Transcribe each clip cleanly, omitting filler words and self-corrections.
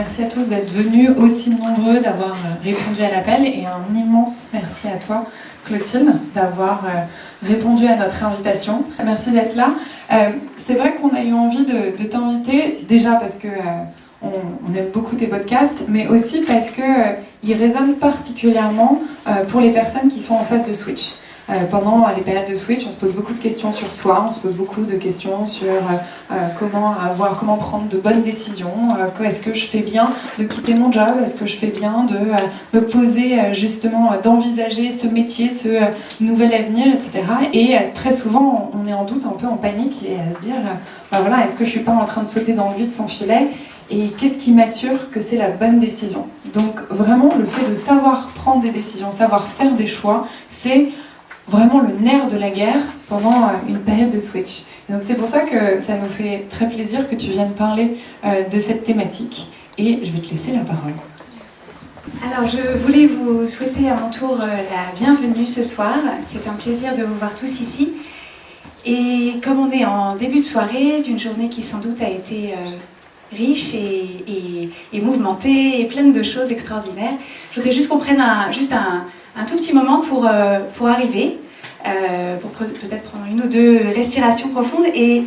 merci à tous d'être venus, aussi nombreux, d'avoir répondu à l'appel, et un immense merci à toi, Clotilde, d'avoir répondu à notre invitation. Merci d'être là. C'est vrai qu'on a eu envie de t'inviter, déjà parce que on aime beaucoup tes podcasts, mais aussi parce qu'ils résonnent particulièrement pour les personnes qui sont en phase de switch. Pendant les périodes de switch, on se pose beaucoup de questions sur soi, on se pose beaucoup de questions sur comment prendre de bonnes décisions, est-ce que je fais bien de quitter mon job, est-ce que je fais bien de me poser justement, d'envisager ce métier, ce nouvel avenir, etc. Et très souvent, on est en doute, un peu en panique, et à se dire, voilà, est-ce que je suis pas en train de sauter dans le vide sans filet ? Et qu'est-ce qui m'assure que c'est la bonne décision ? Donc vraiment, le fait de savoir prendre des décisions, savoir faire des choix, c'est vraiment le nerf de la guerre pendant une période de switch. Et donc c'est pour ça que ça nous fait très plaisir que tu viennes parler de cette thématique. Et je vais te laisser la parole. Alors je voulais vous souhaiter à mon tour la bienvenue ce soir. C'est un plaisir de vous voir tous ici. Et comme on est en début de soirée, d'une journée qui sans doute a été riche et mouvementée et pleine de choses extraordinaires, je voudrais juste qu'on prenne un tout petit moment pour arriver, pour peut-être prendre une ou deux respirations profondes. Et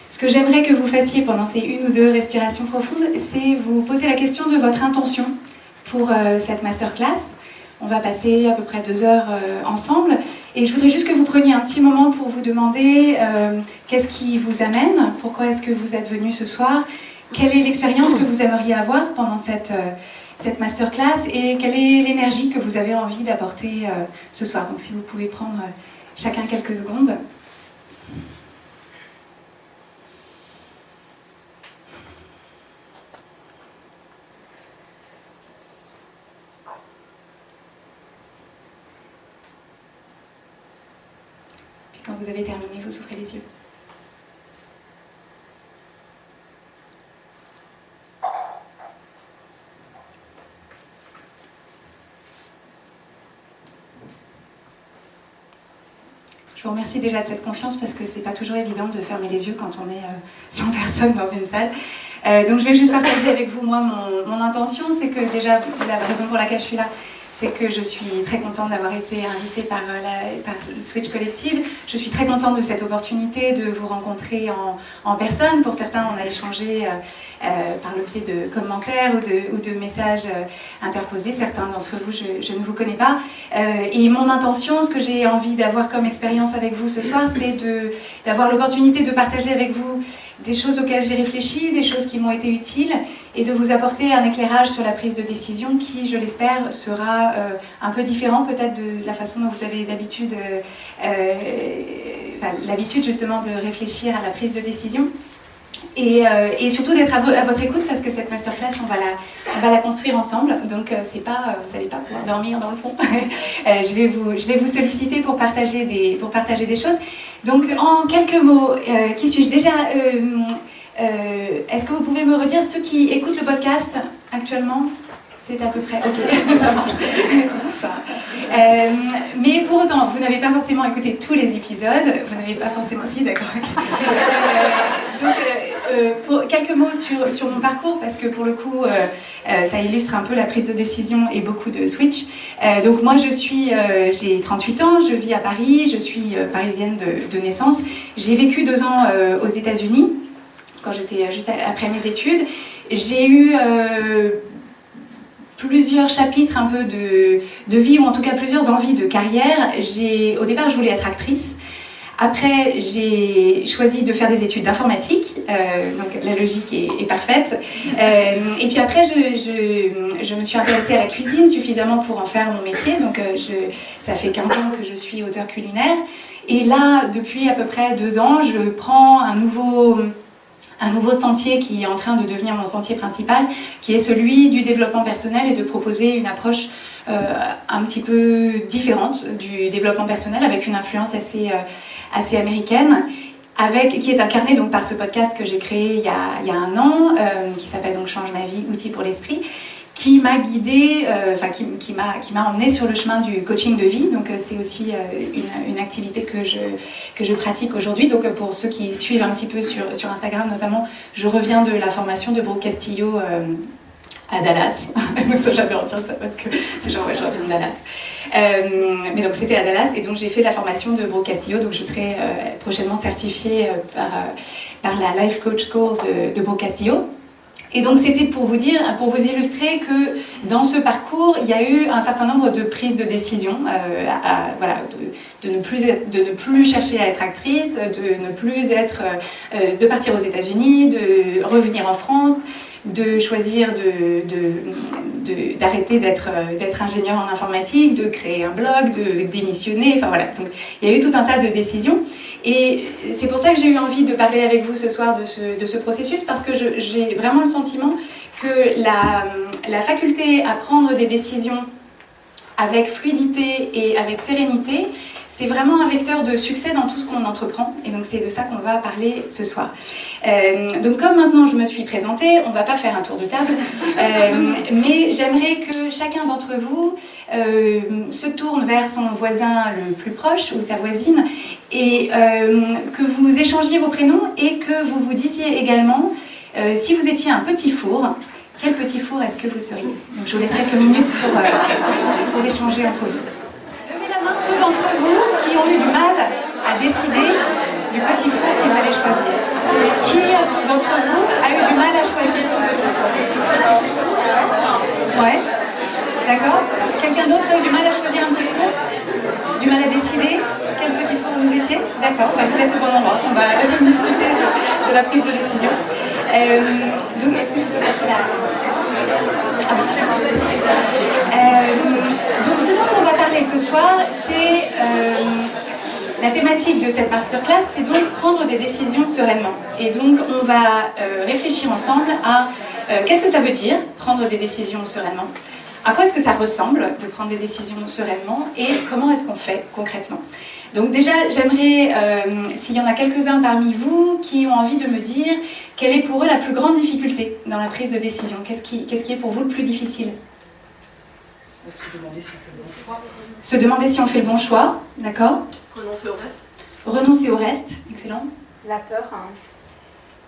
ce que j'aimerais que vous fassiez pendant ces une ou deux respirations profondes, c'est vous poser la question de votre intention pour cette masterclass. On va passer à peu près 2 heures ensemble. Et je voudrais juste que vous preniez un petit moment pour vous demander qu'est-ce qui vous amène, pourquoi est-ce que vous êtes venu ce soir, quelle est l'expérience que vous aimeriez avoir pendant cette masterclass et quelle est l'énergie que vous avez envie d'apporter ce soir. Donc si vous pouvez prendre chacun quelques secondes. Puis quand vous avez terminé, vous ouvrez les yeux. Je vous remercie déjà de cette confiance parce que c'est pas toujours évident de fermer les yeux quand on est 100 personnes dans une salle. Donc je vais juste partager avec vous, moi, mon intention. C'est que déjà, la raison pour laquelle je suis là, c'est que je suis très contente d'avoir été invitée par Switch Collective. Je suis très contente de cette opportunité de vous rencontrer en personne. Pour certains, on a échangé par le biais de commentaires ou de messages interposés. Certains d'entre vous, je ne vous connais pas. Et mon intention, ce que j'ai envie d'avoir comme expérience avec vous ce soir, c'est d'avoir l'opportunité de partager avec vous des choses auxquelles j'ai réfléchi, des choses qui m'ont été utiles, et de vous apporter un éclairage sur la prise de décision qui, je l'espère, sera un peu différent peut-être de la façon dont vous avez d'habitude, l'habitude justement de réfléchir à la prise de décision. Et surtout d'être à votre écoute parce que cette masterclass, on va la construire ensemble. Donc c'est pas, vous n'allez pas pouvoir dormir dans le fond. Je vais vous solliciter pour partager des choses. Donc en quelques mots, qui suis-je déjà est-ce que vous pouvez me redire ceux qui écoutent le podcast actuellement? C'est à peu près, ok, ça marche. Mais pour autant, vous n'avez pas forcément écouté tous les épisodes, vous n'avez pas forcément... Si, d'accord. Donc, pour quelques mots sur mon parcours, parce que pour le coup, ça illustre un peu la prise de décision et beaucoup de switch. Donc moi, j'ai 38 ans, je vis à Paris, je suis parisienne de naissance. J'ai vécu 2 ans aux États-Unis, quand j'étais juste après mes études. J'ai eu... plusieurs chapitres un peu de vie, ou en tout cas plusieurs envies de carrière. Au départ, je voulais être actrice. Après, j'ai choisi de faire des études d'informatique, donc la logique est parfaite. Et puis après, je me suis intéressée à la cuisine suffisamment pour en faire mon métier. Donc ça fait 15 ans que je suis auteure culinaire. Et là, depuis à peu près 2 ans, je prends un nouveau sentier qui est en train de devenir mon sentier principal, qui est celui du développement personnel et de proposer une approche un petit peu différente du développement personnel avec une influence assez américaine, qui est incarnée donc par ce podcast que j'ai créé il y a 1 an, qui s'appelle donc Change ma vie, outils pour l'esprit, qui m'a guidée, qui m'a emmenée sur le chemin du coaching de vie. Donc c'est aussi une activité que je pratique aujourd'hui. Donc pour ceux qui suivent un petit peu sur Instagram notamment, je reviens de la formation de Brooke Castillo à Dallas. Donc ça, j'adore dire ça parce que c'est genre, ouais, je reviens de Dallas. Mais donc c'était à Dallas et donc j'ai fait la formation de Brooke Castillo, donc je serai prochainement certifiée par la Life Coach School de Brooke Castillo. Et donc c'était pour vous dire, pour vous illustrer que dans ce parcours, il y a eu un certain nombre de prises de décision, voilà, de ne plus chercher à être actrice, de ne plus être, de partir aux États-Unis, de revenir en France, de choisir d'arrêter d'être ingénieur en informatique, de créer un blog, de démissionner, enfin voilà. Donc il y a eu tout un tas de décisions. Et c'est pour ça que j'ai eu envie de parler avec vous ce soir de ce processus, parce que j'ai vraiment le sentiment que la faculté à prendre des décisions avec fluidité et avec sérénité, c'est vraiment un vecteur de succès dans tout ce qu'on entreprend. Et donc c'est de ça qu'on va parler ce soir. Donc comme maintenant je me suis présentée, on ne va pas faire un tour de table, mais j'aimerais que chacun d'entre vous se tourne vers son voisin le plus proche ou sa voisine et que vous échangiez vos prénoms et que vous vous disiez également si vous étiez un petit four, quel petit four est-ce que vous seriez? Donc je vous laisse quelques minutes pour échanger entre vous. Levez la main ceux d'entre vous qui ont eu du mal à décider du petit four qu'ils allaient choisir. Qui d'entre vous a eu du mal à choisir son petit four? Ouais, d'accord. Quelqu'un d'autre a eu du mal à choisir un petit four? Du mal à décider quel petit four vous étiez? D'accord, bah vous êtes au bon endroit. On va discuter de la prise de décision. Donc, donc ce dont on va parler ce soir, c'est la thématique de cette masterclass, c'est donc prendre des décisions sereinement. Et donc on va réfléchir ensemble à qu'est-ce que ça veut dire prendre des décisions sereinement, à quoi est-ce que ça ressemble de prendre des décisions sereinement et comment est-ce qu'on fait concrètement. Donc déjà, j'aimerais, s'il y en a quelques-uns parmi vous qui ont envie de me dire quelle est pour eux la plus grande difficulté dans la prise de décision. Qu'est-ce qui est pour vous le plus difficile? Se demander si on fait le bon choix. Se demander si on fait le bon choix, d'accord. Renoncer au reste. Renoncer au reste, excellent. La peur. Hein.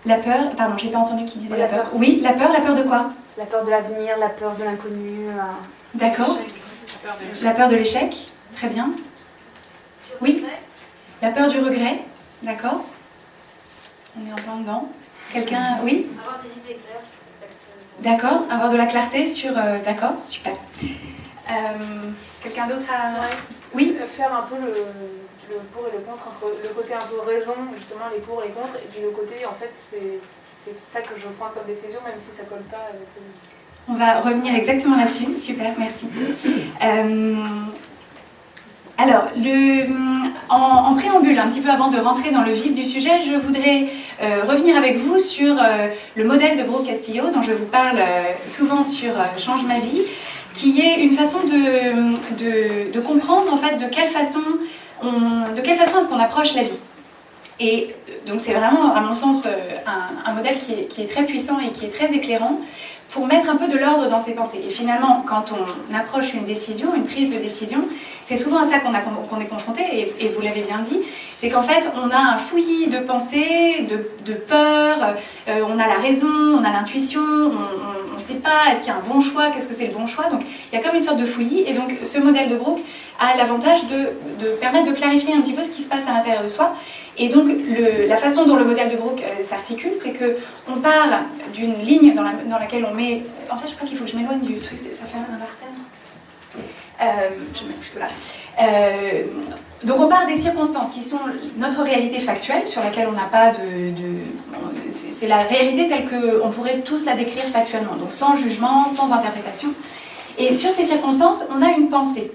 La peur, pardon, j'ai pas entendu qui disait la peur. Oui, la peur de quoi? La peur de l'avenir, la peur de l'inconnu. D'accord. La peur de l'échec, très bien. Oui. La peur du regret, d'accord. On est en plein dedans. Quelqu'un, oui. Avoir des idées claires. D'accord, avoir de la clarté sur... d'accord, super. Quelqu'un d'autre a... Ouais. Oui. Faire un peu le pour et le contre, entre le côté un peu raison, justement les pour et les contre, et puis le côté, en fait, c'est ça que je prends comme décision, même si ça colle pas avec... On va revenir exactement là-dessus, super, merci. Alors, en préambule, un petit peu avant de rentrer dans le vif du sujet, je voudrais revenir avec vous sur le modèle de Brooke Castillo, dont je vous parle souvent sur Change ma vie, qui est une façon de comprendre en fait de quelle façon est-ce qu'on approche la vie. Et donc c'est vraiment, à mon sens, un modèle qui est très puissant et qui est très éclairant pour mettre un peu de l'ordre dans ses pensées. Et finalement, quand on approche une décision, une prise de décision, c'est souvent à ça qu'on est confronté, et vous l'avez bien dit, c'est qu'en fait, on a un fouillis de pensées, de peur, on a la raison, on a l'intuition, on ne sait pas, est-ce qu'il y a un bon choix, qu'est-ce que c'est le bon choix, donc il y a comme une sorte de fouillis, et donc ce modèle de Brooke a l'avantage de permettre de clarifier un petit peu ce qui se passe à l'intérieur de soi. Et donc, la façon dont le modèle de Brooke s'articule, c'est qu'on part d'une ligne dans laquelle on met... En fait, je crois qu'il faut que je m'éloigne du truc, ça fait un Larsen. Je vais me mettre plutôt là. Donc, on part des circonstances qui sont notre réalité factuelle, sur laquelle on n'a pas c'est la réalité telle qu'on pourrait tous la décrire factuellement, donc sans jugement, sans interprétation. Et sur ces circonstances, on a une pensée.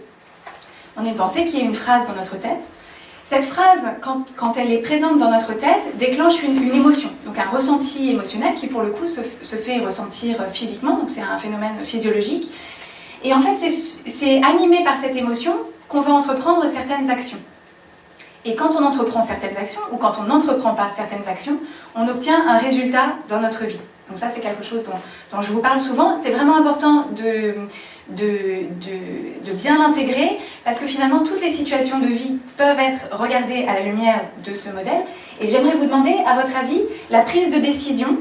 On a une pensée qui est une phrase dans notre tête. Cette phrase, quand elle est présente dans notre tête, déclenche une émotion, donc un ressenti émotionnel qui pour le coup se fait ressentir physiquement, donc c'est un phénomène physiologique. Et en fait, c'est animé par cette émotion qu'on va entreprendre certaines actions. Et quand on entreprend certaines actions, ou quand on n'entreprend pas certaines actions, on obtient un résultat dans notre vie. Donc ça, c'est quelque chose dont je vous parle souvent. C'est vraiment important de bien l'intégrer, parce que finalement, toutes les situations de vie peuvent être regardées à la lumière de ce modèle. Et j'aimerais vous demander, à votre avis, la prise de décision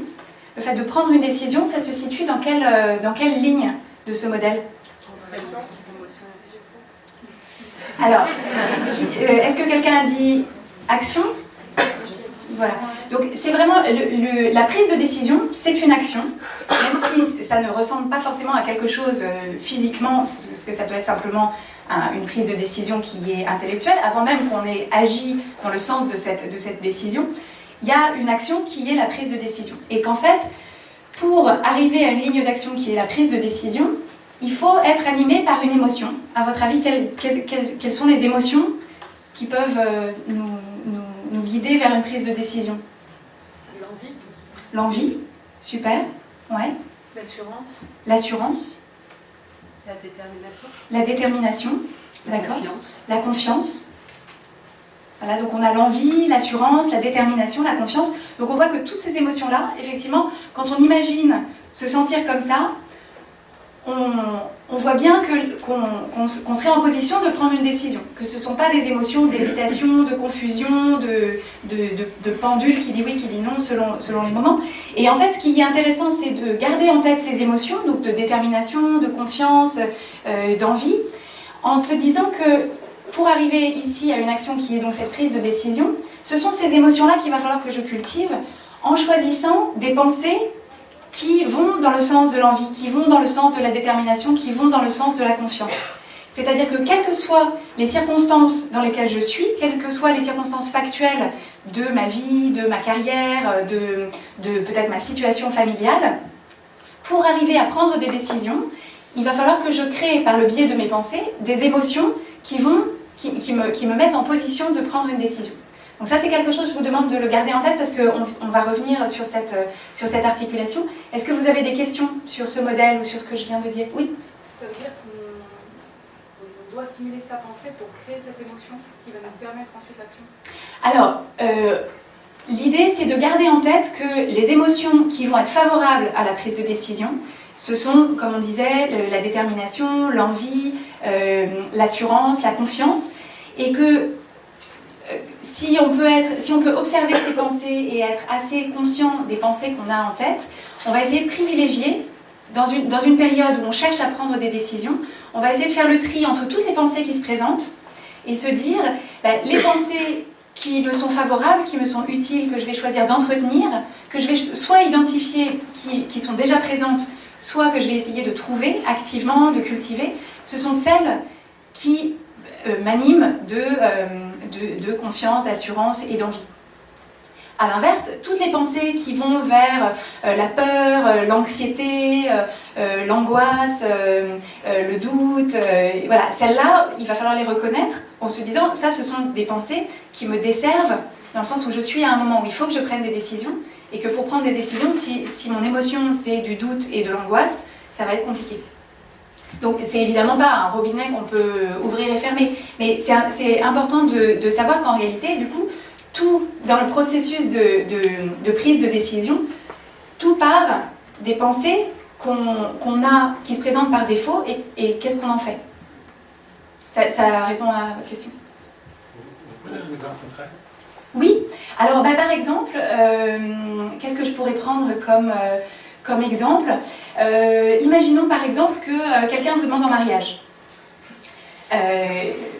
le fait de prendre une décision, ça se situe dans quelle ligne de ce modèle? Alors, est-ce que quelqu'un a dit action? Voilà. Donc c'est vraiment la prise de décision, c'est une action, même si ça ne ressemble pas forcément à quelque chose physiquement, parce que ça peut être simplement une prise de décision qui est intellectuelle, avant même qu'on ait agi dans le sens de cette décision, il y a une action qui est la prise de décision. Et qu'en fait, pour arriver à une ligne d'action qui est la prise de décision, il faut être animé par une émotion. À votre avis, quelles sont les émotions qui peuvent nous guider vers une prise de décision? L'envie. L'envie, super, ouais. L'assurance. L'assurance. La détermination. La détermination, d'accord. La confiance. Voilà, donc on a l'envie, l'assurance, la détermination, la confiance. Donc on voit que toutes ces émotions-là, effectivement, quand on imagine se sentir comme ça, on voit bien qu'on serait en position de prendre une décision, que ce ne sont pas des émotions d'hésitation, de confusion, de pendule qui dit oui, qui dit non selon les moments. Et en fait, ce qui est intéressant, c'est de garder en tête ces émotions, donc de détermination, de confiance, d'envie, en se disant que pour arriver ici à une action qui est donc cette prise de décision, ce sont ces émotions-là qu'il va falloir que je cultive en choisissant des pensées qui vont dans le sens de l'envie, qui vont dans le sens de la détermination, qui vont dans le sens de la confiance. C'est-à-dire que quelles que soient les circonstances dans lesquelles je suis, quelles que soient les circonstances factuelles de ma vie, de ma carrière, de peut-être ma situation familiale, pour arriver à prendre des décisions, il va falloir que je crée par le biais de mes pensées des émotions qui me mettent en position de prendre une décision. Donc ça, c'est quelque chose, je vous demande de le garder en tête parce qu'on va revenir sur cette articulation. Est-ce que vous avez des questions sur ce modèle ou sur ce que je viens de dire? Oui. Ça veut dire qu'on doit stimuler sa pensée pour créer cette émotion qui va nous permettre ensuite l'action? Alors, l'idée, c'est de garder en tête que les émotions qui vont être favorables à la prise de décision, ce sont, comme on disait, la détermination, l'envie, l'assurance, la confiance, et que si on peut observer ces pensées et être assez conscient des pensées qu'on a en tête, on va essayer de privilégier, dans une période où on cherche à prendre des décisions, on va essayer de faire le tri entre toutes les pensées qui se présentent et se dire, les pensées qui me sont favorables, qui me sont utiles, que je vais choisir d'entretenir, que je vais soit identifier qui sont déjà présentes, soit que je vais essayer de trouver activement, de cultiver, ce sont celles qui m'animent de confiance, d'assurance et d'envie. A l'inverse, toutes les pensées qui vont vers la peur, l'anxiété, l'angoisse, le doute, voilà, celles-là, il va falloir les reconnaître en se disant, ça, ce sont des pensées qui me desservent, dans le sens où je suis à un moment où il faut que je prenne des décisions, et que pour prendre des décisions, si mon émotion c'est du doute et de l'angoisse, ça va être compliqué. Donc c'est évidemment pas un robinet qu'on peut ouvrir et fermer, mais c'est important de savoir qu'en réalité, du coup, tout dans le processus de prise de décision, tout part des pensées qu'on a, qui se présentent par défaut, et qu'est-ce qu'on en fait. Ça répond à votre question. Vous pouvez donner un exemple concret? Oui, alors par exemple, qu'est-ce que je pourrais prendre comme exemple? Imaginons par exemple que quelqu'un vous demande en mariage.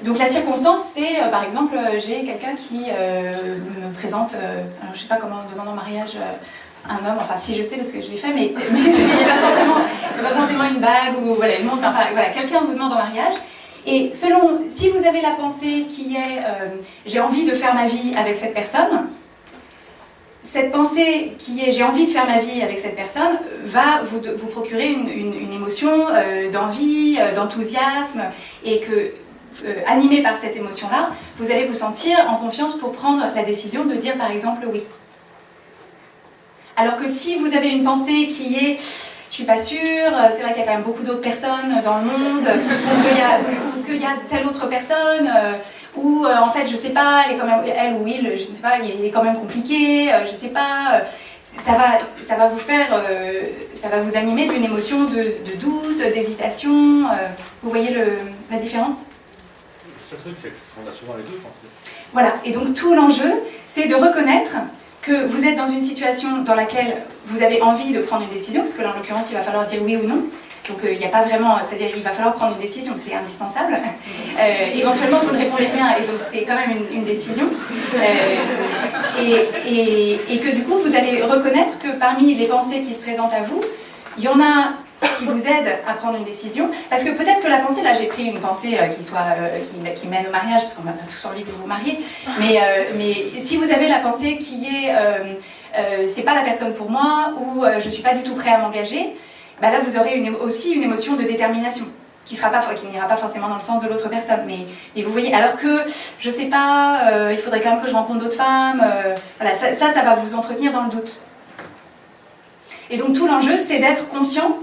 Donc la circonstance, c'est par exemple, j'ai quelqu'un qui me présente, alors je sais pas comment on demande en mariage un homme, enfin si je sais parce que je l'ai fait, mais il n'y a pas forcément une bague ou voilà, quelqu'un vous demande en mariage. Et si vous avez la pensée qui est j'ai envie de faire ma vie avec cette personne, cette pensée qui est j'ai envie de faire ma vie avec cette personne va vous procurer une émotion d'envie, d'enthousiasme, et que animé par cette émotion-là, vous allez vous sentir en confiance pour prendre la décision de dire par exemple oui. Alors que si vous avez une pensée qui est je suis pas sûre, c'est vrai qu'il y a quand même beaucoup d'autres personnes dans le monde, ou qu'il y a telle autre personne, ou en fait je sais pas, elle ou il, je ne sais pas, il est quand même compliqué, je sais pas, ça va vous faire, ça va vous animer d'une émotion de doute, d'hésitation, vous voyez la différence? Le seul truc, c'est qu'on a souvent les deux pensées. Voilà, et donc tout l'enjeu, c'est de reconnaître que vous êtes dans une situation dans laquelle vous avez envie de prendre une décision, parce que là en l'occurrence il va falloir dire oui ou non. Donc il n'y a pas vraiment, c'est-à-dire il va falloir prendre une décision, c'est indispensable. Éventuellement vous ne répondez rien et donc c'est quand même une décision. Et que du coup vous allez reconnaître que parmi les pensées qui se présentent à vous, il y en a qui vous aident à prendre une décision. Parce que peut-être que la pensée, là j'ai pris une pensée qui mène au mariage, parce qu'on a tous envie que vous vous mariez, mais si vous avez la pensée qui est c'est pas la personne pour moi, ou je suis pas du tout prêt à m'engager, bah là vous aurez aussi une émotion de détermination qui n'ira pas forcément dans le sens de l'autre personne, mais vous voyez, alors que je sais pas, il faudrait quand même que je rencontre d'autres femmes, voilà, ça va vous entretenir dans le doute. Et donc tout l'enjeu c'est d'être conscient,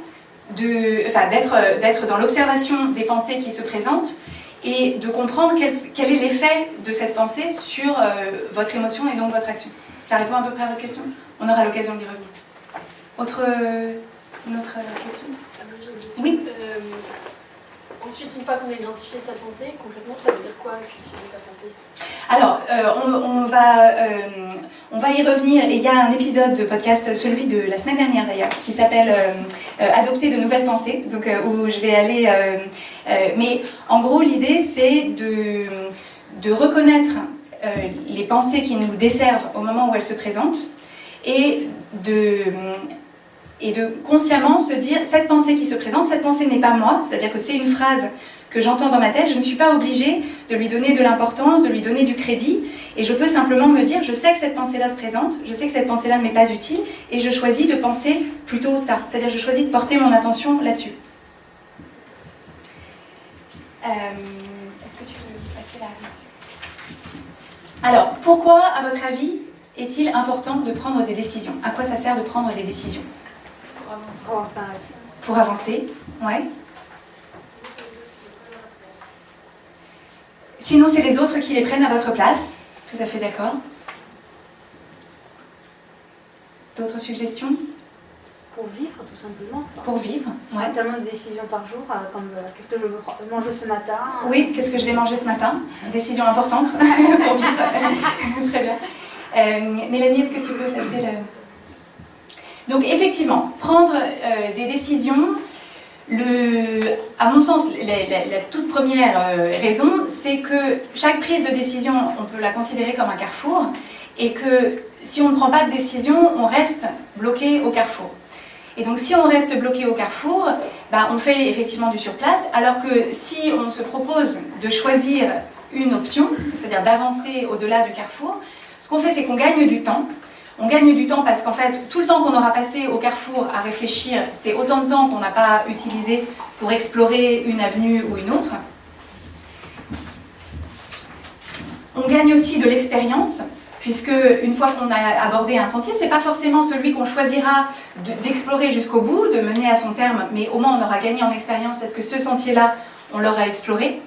d'être dans l'observation des pensées qui se présentent et de comprendre quel est l'effet de cette pensée sur votre émotion et donc votre action. Ça répond à peu près à votre question? On aura l'occasion d'y revenir. Une autre question? Oui. Ensuite, une fois qu'on a identifié sa pensée, concrètement, ça veut dire quoi cultiver sa pensée? Alors, on va y revenir, et il y a un épisode de podcast, celui de la semaine dernière d'ailleurs, qui s'appelle Adopter de nouvelles pensées, donc, où je vais aller... mais en gros, l'idée, c'est de reconnaître les pensées qui nous desservent au moment où elles se présentent, et de consciemment se dire, cette pensée qui se présente, cette pensée n'est pas moi, c'est-à-dire que c'est une phrase que j'entends dans ma tête, je ne suis pas obligée de lui donner de l'importance, de lui donner du crédit, et je peux simplement me dire, je sais que cette pensée-là se présente, je sais que cette pensée-là ne m'est pas utile, et je choisis de penser plutôt ça, c'est-à-dire je choisis de porter mon attention là-dessus. Est-ce que tu veux passer là? Alors, pourquoi, à votre avis, est-il important de prendre des décisions? À quoi ça sert de prendre des décisions? Pour avancer, ouais. Sinon, c'est les autres qui les prennent à votre place. Tout à fait d'accord. D'autres suggestions? Pour vivre, tout simplement. Pour vivre, ouais. Tellement de décisions par jour, comme qu'est-ce que je veux manger ce matin. Oui, qu'est-ce que je vais manger ce matin? Décision importante pour vivre. Très bien. Mélanie, est-ce que tu veux passer le... Donc effectivement, prendre des décisions, à mon sens, la toute première raison, c'est que chaque prise de décision, on peut la considérer comme un carrefour, et que si on ne prend pas de décision, on reste bloqué au carrefour. Et donc si on reste bloqué au carrefour, on fait effectivement du surplace, alors que si on se propose de choisir une option, c'est-à-dire d'avancer au-delà du carrefour, ce qu'on fait, c'est qu'on gagne du temps. On gagne du temps parce qu'en fait, tout le temps qu'on aura passé au carrefour à réfléchir, c'est autant de temps qu'on n'a pas utilisé pour explorer une avenue ou une autre. On gagne aussi de l'expérience, puisque une fois qu'on a abordé un sentier, c'est pas forcément celui qu'on choisira d'explorer jusqu'au bout, de mener à son terme, mais au moins on aura gagné en expérience parce que ce sentier-là, on l'aura exploré.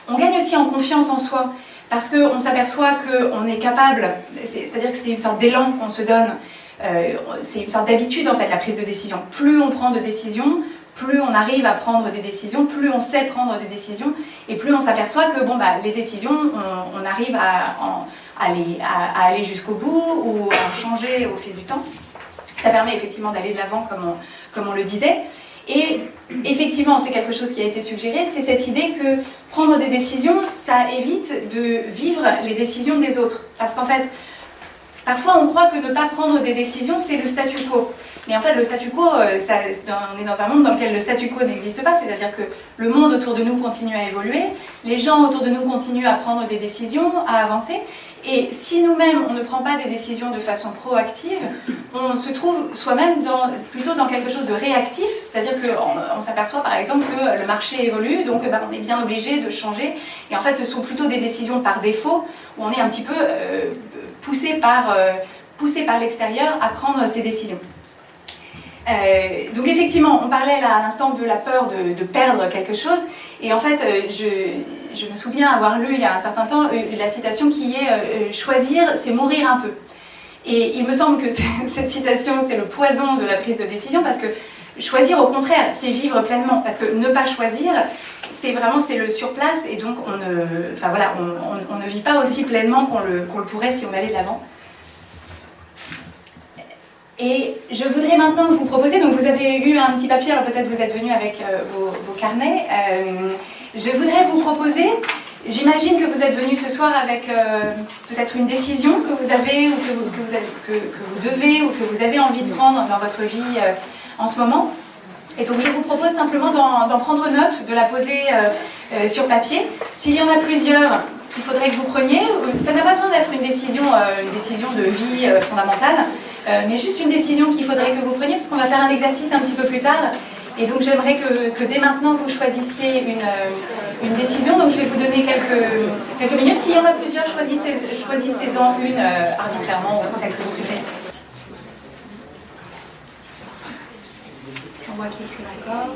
On gagne aussi en confiance en soi, parce qu'on s'aperçoit qu'on est capable, c'est-à-dire que c'est une sorte d'élan qu'on se donne, c'est une sorte d'habitude en fait, la prise de décision. Plus on prend de décisions, plus on arrive à prendre des décisions, plus on sait prendre des décisions, et plus on s'aperçoit que les décisions, on arrive à aller jusqu'au bout ou à en changer au fil du temps. Ça permet effectivement d'aller de l'avant comme on le disait. Et effectivement, c'est quelque chose qui a été suggéré, c'est cette idée que prendre des décisions, ça évite de vivre les décisions des autres. Parce qu'en fait, parfois on croit que ne pas prendre des décisions, c'est le statu quo. Mais en fait, le statu quo, on est dans un monde dans lequel le statu quo n'existe pas, c'est-à-dire que le monde autour de nous continue à évoluer, les gens autour de nous continuent à prendre des décisions, à avancer, et si nous-mêmes, on ne prend pas des décisions de façon proactive, on se trouve soi-même plutôt dans quelque chose de réactif, c'est-à-dire qu'on s'aperçoit par exemple que le marché évolue, donc on est bien obligé de changer, et en fait ce sont plutôt des décisions par défaut, où on est un petit peu poussé par l'extérieur à prendre ces décisions. Donc effectivement, on parlait là à l'instant de la peur de perdre quelque chose, et en fait je me souviens avoir lu il y a un certain temps la citation qui est « choisir, c'est mourir un peu ». Et il me semble que cette citation, c'est le poison de la prise de décision, parce que choisir, au contraire, c'est vivre pleinement, parce que ne pas choisir, c'est le surplace, et donc on ne vit pas aussi pleinement qu'on le pourrait si on allait de l'avant. Et je voudrais maintenant vous proposer, donc vous avez eu un petit papier, alors peut-être vous êtes venu avec vos carnets. Je voudrais vous proposer, j'imagine que vous êtes venu ce soir avec peut-être une décision que vous avez ou que vous devez ou que vous avez envie de prendre dans votre vie en ce moment. Et donc je vous propose simplement d'en prendre note, de la poser sur papier. S'il y en a plusieurs qu'il faudrait que vous preniez, ça n'a pas besoin d'être une décision de vie fondamentale, mais juste une décision qu'il faudrait que vous preniez, parce qu'on va faire un exercice un petit peu plus tard. Et donc j'aimerais que dès maintenant vous choisissiez une décision. Donc je vais vous donner quelques minutes. S'il y en a plusieurs, choisissez-en une arbitrairement ou celle que vous préférez. On voit qui écrit d'accord.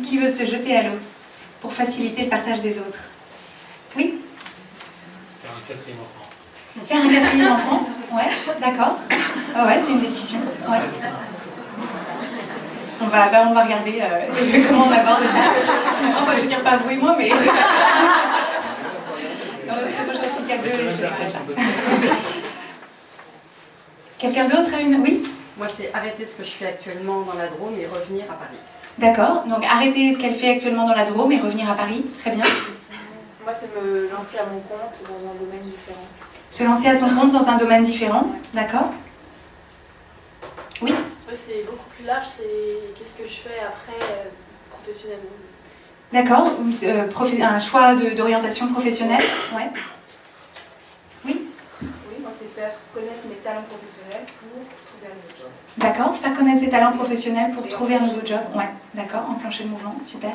Qui veut se jeter à l'eau pour faciliter le partage des autres? Oui? Faire un quatrième enfant. Faire un quatrième enfant? Ouais, d'accord. Ah ouais, c'est une décision. Ouais. On va regarder comment on aborde ça. Enfin, je veux dire pas vous et moi, mais... Non, moi, j'en suis qu'à deux. Quelqu'un d'autre a une... Oui? Moi, c'est arrêter ce que je fais actuellement dans la Drôme et revenir à Paris. D'accord, donc arrêter ce qu'elle fait actuellement dans la Drôme et revenir à Paris. Très bien. Moi, c'est me lancer à mon compte dans un domaine différent. Se lancer à son compte dans un domaine différent. D'accord. Oui? Ouais, c'est beaucoup plus large, c'est qu'est-ce que je fais après professionnellement. D'accord, un choix d'orientation professionnelle. Ouais. Oui? Oui, moi c'est faire connaître mes talents professionnels pour trouver un nouveau job. D'accord, faire connaître ses talents professionnels pour trouver un nouveau job. Ouais, d'accord, enclencher le mouvement, super.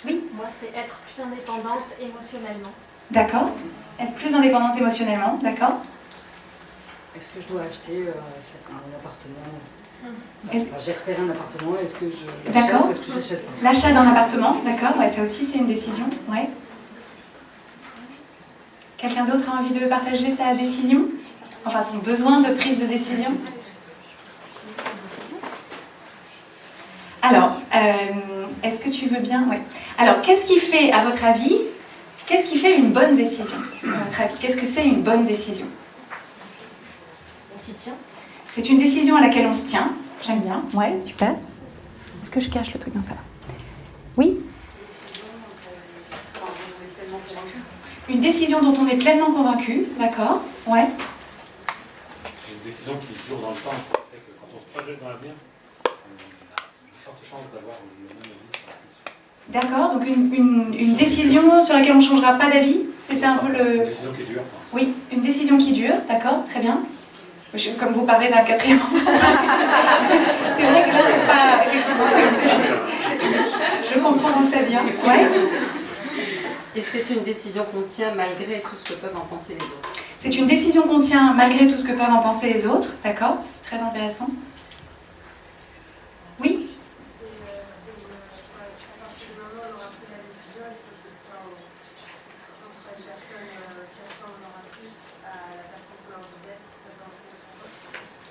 Oui? Moi, c'est être plus indépendante émotionnellement. D'accord, être plus indépendante émotionnellement, d'accord. Est-ce que je dois acheter un appartement? Enfin, j'ai repéré un appartement, est-ce que je l'achète ou est-ce que je l'achète pas? L'achat d'un appartement, d'accord, ouais, ça aussi c'est une décision, ouais. Quelqu'un d'autre a envie de partager sa décision? Enfin, son besoin de prise de décision? Alors, est-ce que tu veux bien? Ouais. Alors, qu'est-ce qui fait, à votre avis, qu'est-ce qui fait une bonne décision, à votre avis? Qu'est-ce que c'est une bonne décision? On s'y tient. C'est une décision à laquelle on se tient. J'aime bien. Ouais, super. Est-ce que je cache le truc? Non, ça va. Oui? Une décision dont on est pleinement convaincu. D'accord. Ouais. C'est une décision qui dure dans le temps. Ça fait que quand on se projette dans l'avenir, on a de fortes chances d'avoir le même avis sur la question. D'accord. Donc une décision sur laquelle on ne changera pas d'avis. C'est ça un peu le... Une décision qui dure. Oui, une décision qui dure. D'accord, très bien. Comme vous parlez d'un quatrième enfant. C'est vrai que là, c'est pas... Effectivement, je comprends d'où ça vient. Ouais. Et c'est une décision qu'on tient malgré tout ce que peuvent en penser les autres. C'est une décision qu'on tient malgré tout ce que peuvent en penser les autres. D'accord, c'est très intéressant. Oui?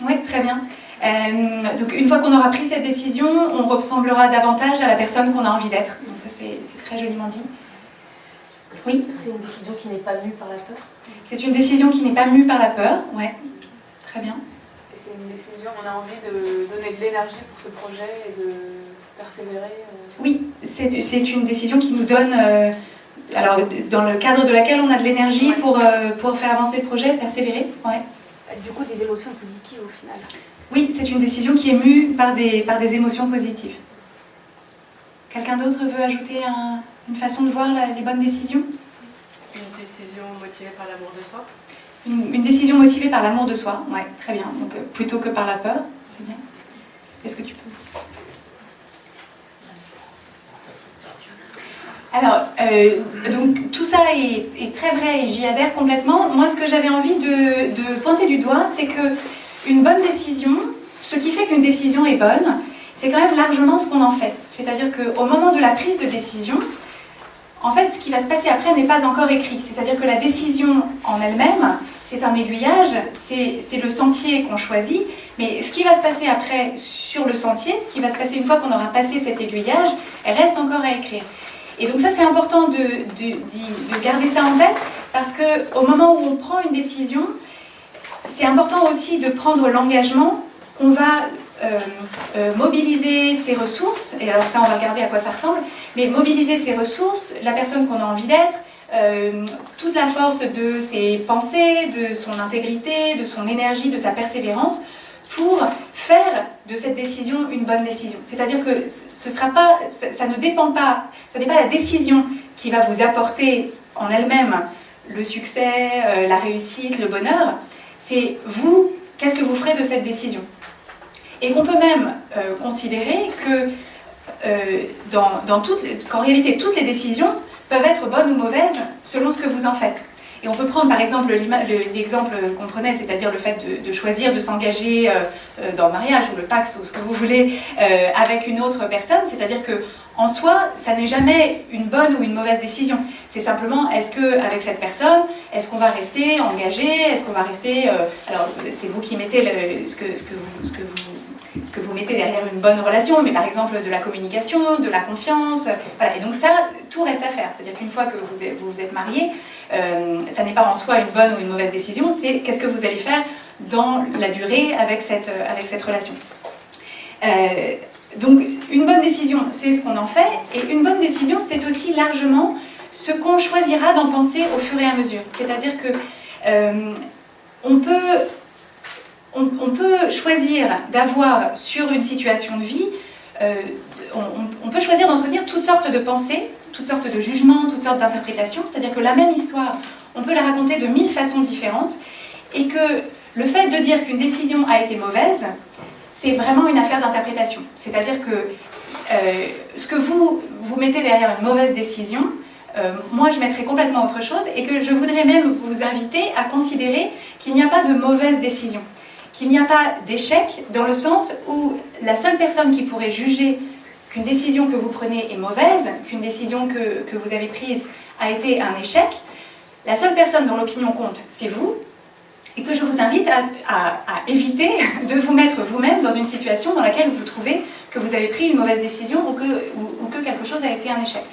Oui, très bien. Donc une fois qu'on aura pris cette décision, on ressemblera davantage à la personne qu'on a envie d'être. Donc ça c'est très joliment dit. Oui? C'est une décision qui n'est pas mue par la peur. C'est une décision qui n'est pas mue par la peur, ouais. Très bien. Et c'est une décision, on a envie de donner de l'énergie pour ce projet et de persévérer. Oui, c'est une décision qui nous donne, alors dans le cadre de laquelle on a de l'énergie pour faire avancer le projet, persévérer, ouais. Du coup, des émotions positives au final. Oui, c'est une décision qui est mue par des émotions positives. Quelqu'un d'autre veut ajouter une façon de voir les bonnes décisions? Une décision motivée par l'amour de soi. Une décision motivée par l'amour de soi, ouais, très bien. Donc plutôt que par la peur, c'est bien. Est-ce que tu peux? Alors, donc tout ça est très vrai et j'y adhère complètement. Moi, ce que j'avais envie de pointer du doigt, c'est que une bonne décision, ce qui fait qu'une décision est bonne, c'est quand même largement ce qu'on en fait. C'est-à-dire qu'au moment de la prise de décision, en fait, ce qui va se passer après n'est pas encore écrit. C'est-à-dire que la décision en elle-même, c'est un aiguillage, c'est le sentier qu'on choisit, mais ce qui va se passer après sur le sentier, ce qui va se passer une fois qu'on aura passé cet aiguillage, elle reste encore à écrire. Et donc ça, c'est important de garder ça en tête, parce qu'au moment où on prend une décision, c'est important aussi de prendre l'engagement qu'on va mobiliser ses ressources, et alors ça on va regarder à quoi ça ressemble, mais mobiliser ses ressources, la personne qu'on a envie d'être, toute la force de ses pensées, de son intégrité, de son énergie, de sa persévérance, pour faire de cette décision une bonne décision. C'est-à-dire que ce sera pas, ça ne dépend pas, ça n'est pas la décision qui va vous apporter en elle-même le succès, la réussite, le bonheur, c'est vous, qu'est-ce que vous ferez de cette décision. Et qu'on peut même considérer que qu'en réalité toutes les décisions peuvent être bonnes ou mauvaises selon ce que vous en faites. Et on peut prendre par exemple l'exemple qu'on prenait, c'est-à-dire le fait de choisir de s'engager dans le mariage ou le Pacs ou ce que vous voulez avec une autre personne, c'est-à-dire que en soi, ça n'est jamais une bonne ou une mauvaise décision. C'est simplement, est-ce qu'avec cette personne, est-ce qu'on va rester engagé, est-ce qu'on va rester... alors, c'est vous qui mettez ce que vous mettez derrière une bonne relation, mais par exemple de la communication, de la confiance, voilà. Et donc ça, tout reste à faire. C'est-à-dire qu'une fois que vous êtes mariés, ça n'est pas en soi une bonne ou une mauvaise décision, c'est qu'est-ce que vous allez faire dans la durée avec cette relation. Donc une bonne décision, c'est ce qu'on en fait, et une bonne décision, c'est aussi largement ce qu'on choisira d'en penser au fur et à mesure. C'est-à-dire que on peut choisir d'avoir sur une situation de vie, on peut choisir d'entretenir toutes sortes de pensées, toutes sortes de jugements, toutes sortes d'interprétations, c'est-à-dire que la même histoire, on peut la raconter de 1000 façons différentes, et que le fait de dire qu'une décision a été mauvaise, c'est vraiment une affaire d'interprétation. C'est-à-dire que ce que vous mettez derrière une mauvaise décision, moi je mettrais complètement autre chose, et que je voudrais même vous inviter à considérer qu'il n'y a pas de mauvaise décision, qu'il n'y a pas d'échec, dans le sens où la seule personne qui pourrait juger qu'une décision que vous prenez est mauvaise, qu'une décision que vous avez prise a été un échec, la seule personne dont l'opinion compte, c'est vous, et que je vous invite à éviter de vous mettre vous-même dans une situation dans laquelle vous trouvez que vous avez pris une mauvaise décision ou que quelque chose a été un échec.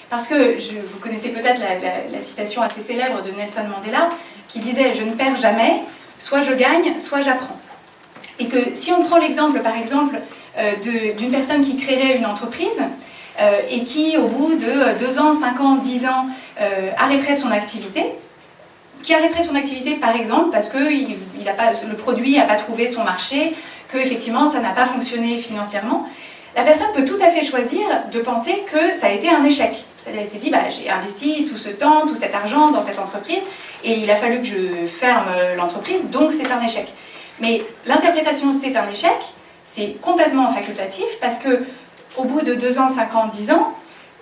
Parce que vous connaissez peut-être la citation assez célèbre de Nelson Mandela qui disait « Je ne perds jamais, soit je gagne, soit j'apprends ». Et que si on prend l'exemple, par exemple, d'une personne qui créerait une entreprise et qui, au bout de 2 ans, 5 ans, 10 ans, arrêterait son activité, par exemple parce que le produit n'a pas trouvé son marché, que effectivement ça n'a pas fonctionné financièrement, la personne peut tout à fait choisir de penser que ça a été un échec. C'est-à-dire qu'elle s'est dit, j'ai investi tout ce temps, tout cet argent dans cette entreprise, et il a fallu que je ferme l'entreprise, donc c'est un échec. Mais l'interprétation c'est un échec, c'est complètement facultatif, parce que au bout de 2 ans, 5 ans, 10 ans,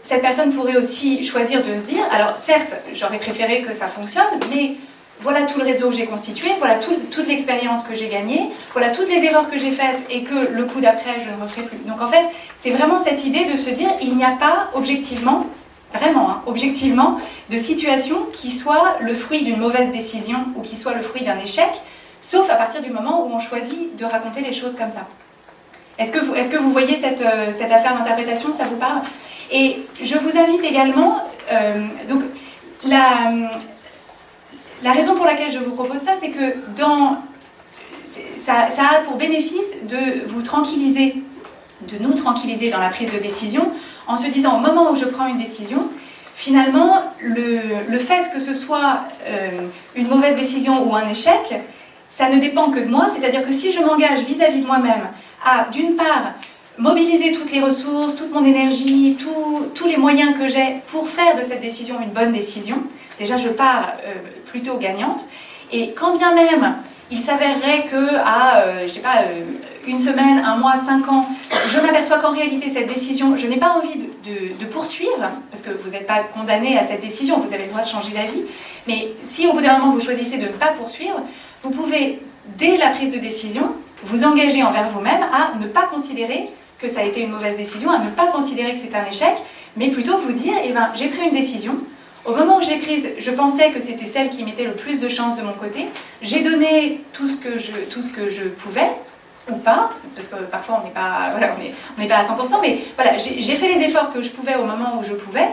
cette personne pourrait aussi choisir de se dire, alors certes, j'aurais préféré que ça fonctionne, mais voilà tout le réseau que j'ai constitué, voilà toute l'expérience que j'ai gagnée, voilà toutes les erreurs que j'ai faites et que le coup d'après, je ne referai plus. Donc en fait, c'est vraiment cette idée de se dire, il n'y a pas objectivement, vraiment, objectivement, de situation qui soit le fruit d'une mauvaise décision ou qui soit le fruit d'un échec, sauf à partir du moment où on choisit de raconter les choses comme ça. Est-ce que vous voyez cette affaire d'interprétation, ça vous parle ? Et je vous invite également, donc la raison pour laquelle je vous propose ça, c'est que ça a pour bénéfice de vous tranquilliser, de nous tranquilliser dans la prise de décision, en se disant au moment où je prends une décision, finalement, le fait que ce soit une mauvaise décision ou un échec, ça ne dépend que de moi, c'est-à-dire que si je m'engage vis-à-vis de moi-même à, d'une part, mobiliser toutes les ressources, toute mon énergie, tous les moyens que j'ai pour faire de cette décision une bonne décision, déjà je pars plutôt gagnante, et quand bien même il s'avérerait qu'à, une semaine, 1 mois, 5 ans, je m'aperçois qu'en réalité cette décision, je n'ai pas envie de poursuivre, parce que vous n'êtes pas condamné à cette décision, vous avez le droit de changer d'avis, mais si au bout d'un moment vous choisissez de ne pas poursuivre, vous pouvez, dès la prise de décision, vous engager envers vous-même à ne pas considérer que ça a été une mauvaise décision, à ne pas considérer que c'est un échec, mais plutôt vous dire, j'ai pris une décision, au moment où je l'ai prise, je pensais que c'était celle qui mettait le plus de chance de mon côté, j'ai donné tout ce que je pouvais, ou pas, parce que parfois on n'est pas à 100%, mais voilà, j'ai fait les efforts que je pouvais au moment où je pouvais,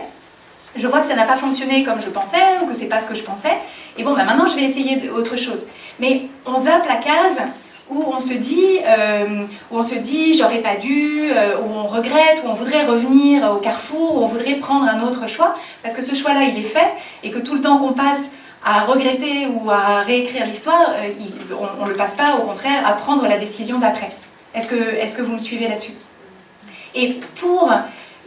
je vois que ça n'a pas fonctionné comme je pensais, ou que c'est pas ce que je pensais, et bon, bah maintenant je vais essayer autre chose. Mais on zappe la case où on se dit j'aurais pas dû, où on regrette, où on voudrait revenir au carrefour, où on voudrait prendre un autre choix, parce que ce choix-là il est fait, et que tout le temps qu'on passe à regretter ou à réécrire l'histoire, on ne le passe pas, au contraire, à prendre la décision d'après. Est-ce que vous me suivez là-dessus? Et pour,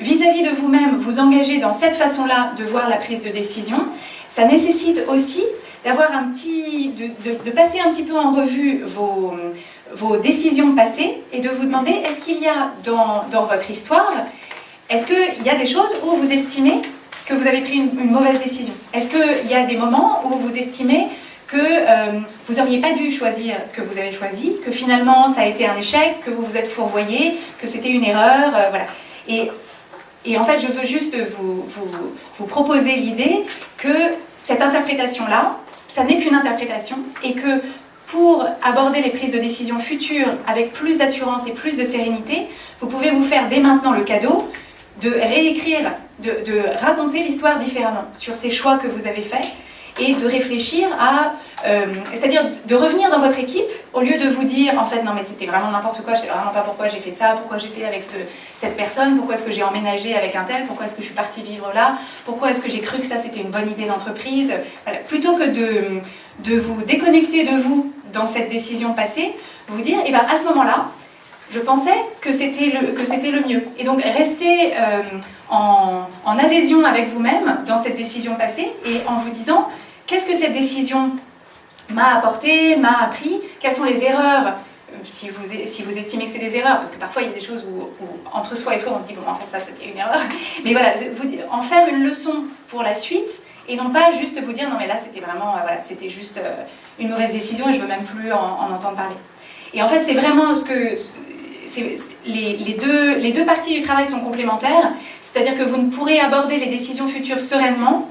vis-à-vis de vous-même, vous engager dans cette façon-là de voir la prise de décision, ça nécessite aussi d'avoir de passer un petit peu en revue vos décisions passées et de vous demander, est-ce qu'il y a dans votre histoire, est-ce qu'il y a des choses où vous estimez que vous avez pris une mauvaise décision? Est-ce qu'il y a des moments où vous estimez que vous n'auriez pas dû choisir ce que vous avez choisi, que finalement ça a été un échec, que vous vous êtes fourvoyé, que c'était une erreur, voilà. Et en fait, je veux juste vous proposer l'idée que cette interprétation-là, ça n'est qu'une interprétation, et que pour aborder les prises de décision futures avec plus d'assurance et plus de sérénité, vous pouvez vous faire dès maintenant le cadeau de réécrire, de raconter l'histoire différemment sur ces choix que vous avez faits, et de réfléchir à, c'est-à-dire de revenir dans votre équipe, au lieu de vous dire, en fait, non mais c'était vraiment n'importe quoi, je sais vraiment pas pourquoi j'ai fait ça, pourquoi j'étais avec cette personne, pourquoi est-ce que j'ai emménagé avec un tel, pourquoi est-ce que je suis partie vivre là, pourquoi est-ce que j'ai cru que ça c'était une bonne idée d'entreprise, voilà. Plutôt que de vous déconnecter de vous dans cette décision passée, vous dire, eh ben à ce moment-là, je pensais que c'était le mieux. Et donc restez en adhésion avec vous-même dans cette décision passée, et en vous disant, qu'est-ce que cette décision m'a apporté, m'a appris, quelles sont les erreurs, si vous estimez que c'est des erreurs, parce que parfois il y a des choses où entre soi et soi on se dit, bon en fait ça c'était une erreur, mais voilà, en faire une leçon pour la suite, et non pas juste vous dire, non mais là c'était vraiment, voilà, c'était juste une mauvaise décision et je veux même plus en entendre parler. Et en fait c'est vraiment les deux parties du travail sont complémentaires, c'est-à-dire que vous ne pourrez aborder les décisions futures sereinement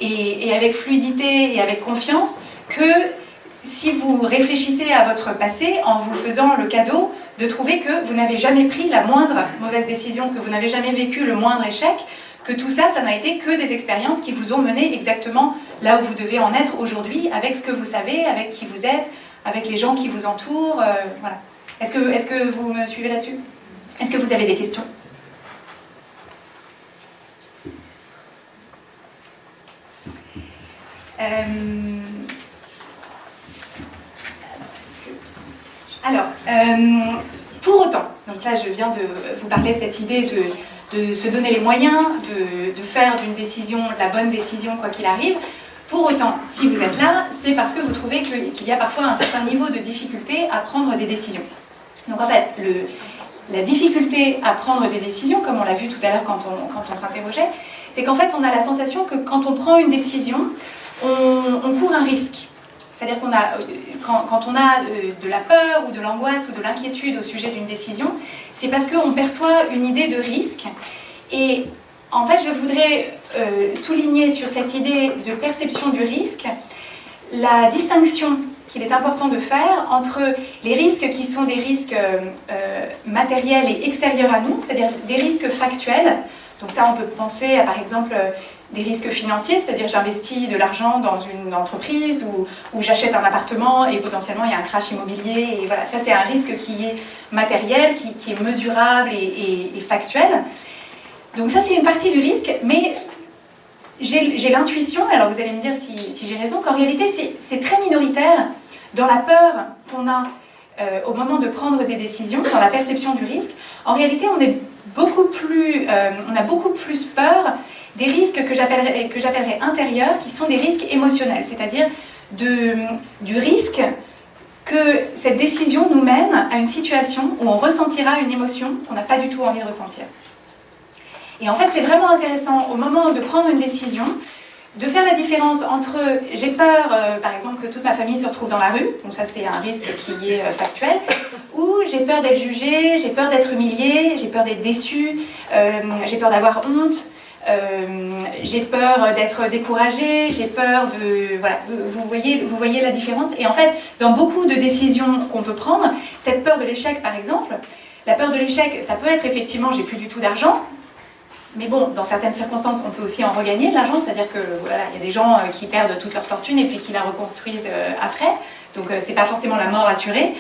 et avec fluidité et avec confiance que si vous réfléchissez à votre passé en vous faisant le cadeau de trouver que vous n'avez jamais pris la moindre mauvaise décision, que vous n'avez jamais vécu le moindre échec, que tout ça, ça n'a été que des expériences qui vous ont mené exactement là où vous devez en être aujourd'hui, avec ce que vous savez, avec qui vous êtes, avec les gens qui vous entourent, voilà. Est-ce que vous me suivez là-dessus? Est-ce que vous avez des questions? Alors, pour autant, donc là je viens de vous parler de cette idée de se donner les moyens, de faire d'une décision la bonne décision quoi qu'il arrive. Pour autant, si vous êtes là, c'est parce que vous trouvez qu'il y a parfois un certain niveau de difficulté à prendre des décisions. Donc en fait, la difficulté à prendre des décisions, comme on l'a vu tout à l'heure quand on s'interrogeait, c'est qu'en fait on a la sensation que quand on prend une décision, on court un risque. C'est-à-dire quand on a de la peur ou de l'angoisse ou de l'inquiétude au sujet d'une décision, c'est parce qu'on perçoit une idée de risque. Et en fait, je voudrais souligner sur cette idée de perception du risque la distinction qu'il est important de faire entre les risques qui sont des risques matériels et extérieurs à nous, c'est-à-dire des risques factuels. Donc ça, on peut penser à, par exemple, des risques financiers, c'est-à-dire j'investis de l'argent dans une entreprise ou j'achète un appartement et potentiellement il y a un crash immobilier. Et voilà, ça c'est un risque qui est matériel, qui est mesurable et factuel. Donc ça c'est une partie du risque, mais j'ai l'intuition, alors vous allez me dire si j'ai raison, qu'en réalité c'est très minoritaire dans la peur qu'on a au moment de prendre des décisions, dans la perception du risque. En réalité on a beaucoup plus peur des risques que j'appellerais intérieurs, qui sont des risques émotionnels, c'est-à-dire du risque que cette décision nous mène à une situation où on ressentira une émotion qu'on n'a pas du tout envie de ressentir. Et en fait, c'est vraiment intéressant, au moment de prendre une décision, de faire la différence entre j'ai peur, par exemple, que toute ma famille se retrouve dans la rue, donc ça c'est un risque qui est factuel, ou j'ai peur d'être jugée, j'ai peur d'être humiliée, j'ai peur d'être déçue, j'ai peur d'avoir honte, j'ai peur d'être découragée, j'ai peur de... Voilà, vous voyez la différence. Et en fait, dans beaucoup de décisions qu'on peut prendre, cette peur de l'échec, par exemple, la peur de l'échec, ça peut être effectivement j'ai plus du tout d'argent, Mais bon, dans certaines circonstances, on peut aussi en regagner de l'argent, c'est-à-dire que voilà, il y a des gens qui perdent toute leur fortune et puis qui la reconstruisent après. Donc c'est pas forcément la mort assurée.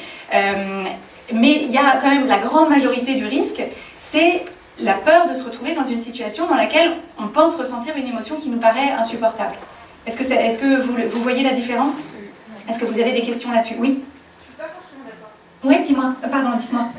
Mais il y a quand même la grande majorité du risque, c'est la peur de se retrouver dans une situation dans laquelle on pense ressentir une émotion qui nous paraît insupportable. Est-ce que vous voyez la différence? Est-ce que vous avez des questions là-dessus? Oui? Je suis pas forcément d'accord. Oui, dis-moi. Pardon, dites-moi.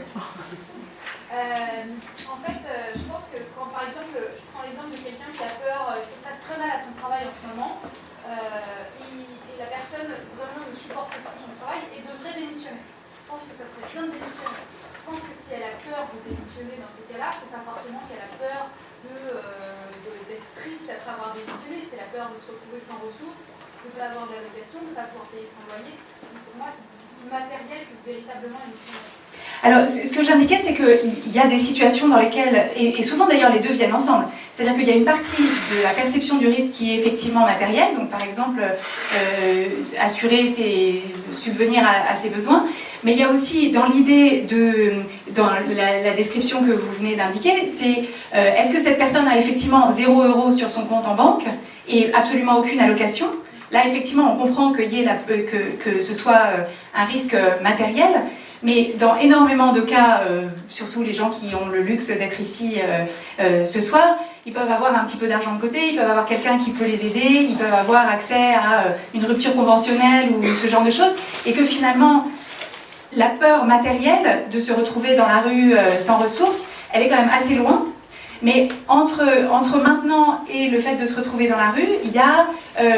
En fait, je pense que quand, par exemple, je prends l'exemple de quelqu'un qui a peur, qui se passe très mal à son travail en ce moment, et la personne vraiment ne supporte pas son travail et devrait démissionner. Je pense que ça serait bien de démissionner. Je pense que si elle a peur de démissionner dans ces cas-là, c'est pas forcément qu'elle a peur d'être triste après avoir démissionné, c'est la peur de se retrouver sans ressources, de ne pas avoir d'allocation, de ne pas pouvoir payer son loyer. Donc pour moi, c'est plus matériel que véritablement émotionnel. Alors, ce que j'indiquais, c'est qu'il y a des situations dans lesquelles, et souvent d'ailleurs les deux viennent ensemble, c'est-à-dire qu'il y a une partie de la perception du risque qui est effectivement matérielle, donc par exemple, assurer, c'est subvenir à ses besoins, mais il y a aussi dans l'idée dans la description que vous venez d'indiquer, c'est est-ce que cette personne a effectivement 0 € sur son compte en banque et absolument aucune allocation? Là, effectivement, on comprend que ce soit un risque matériel. Mais dans énormément de cas, surtout les gens qui ont le luxe d'être ici ce soir, ils peuvent avoir un petit peu d'argent de côté, ils peuvent avoir quelqu'un qui peut les aider, ils peuvent avoir accès à une rupture conventionnelle ou ce genre de choses, et que finalement, la peur matérielle de se retrouver dans la rue sans ressources, elle est quand même assez loin. Mais entre maintenant et le fait de se retrouver dans la rue, il y a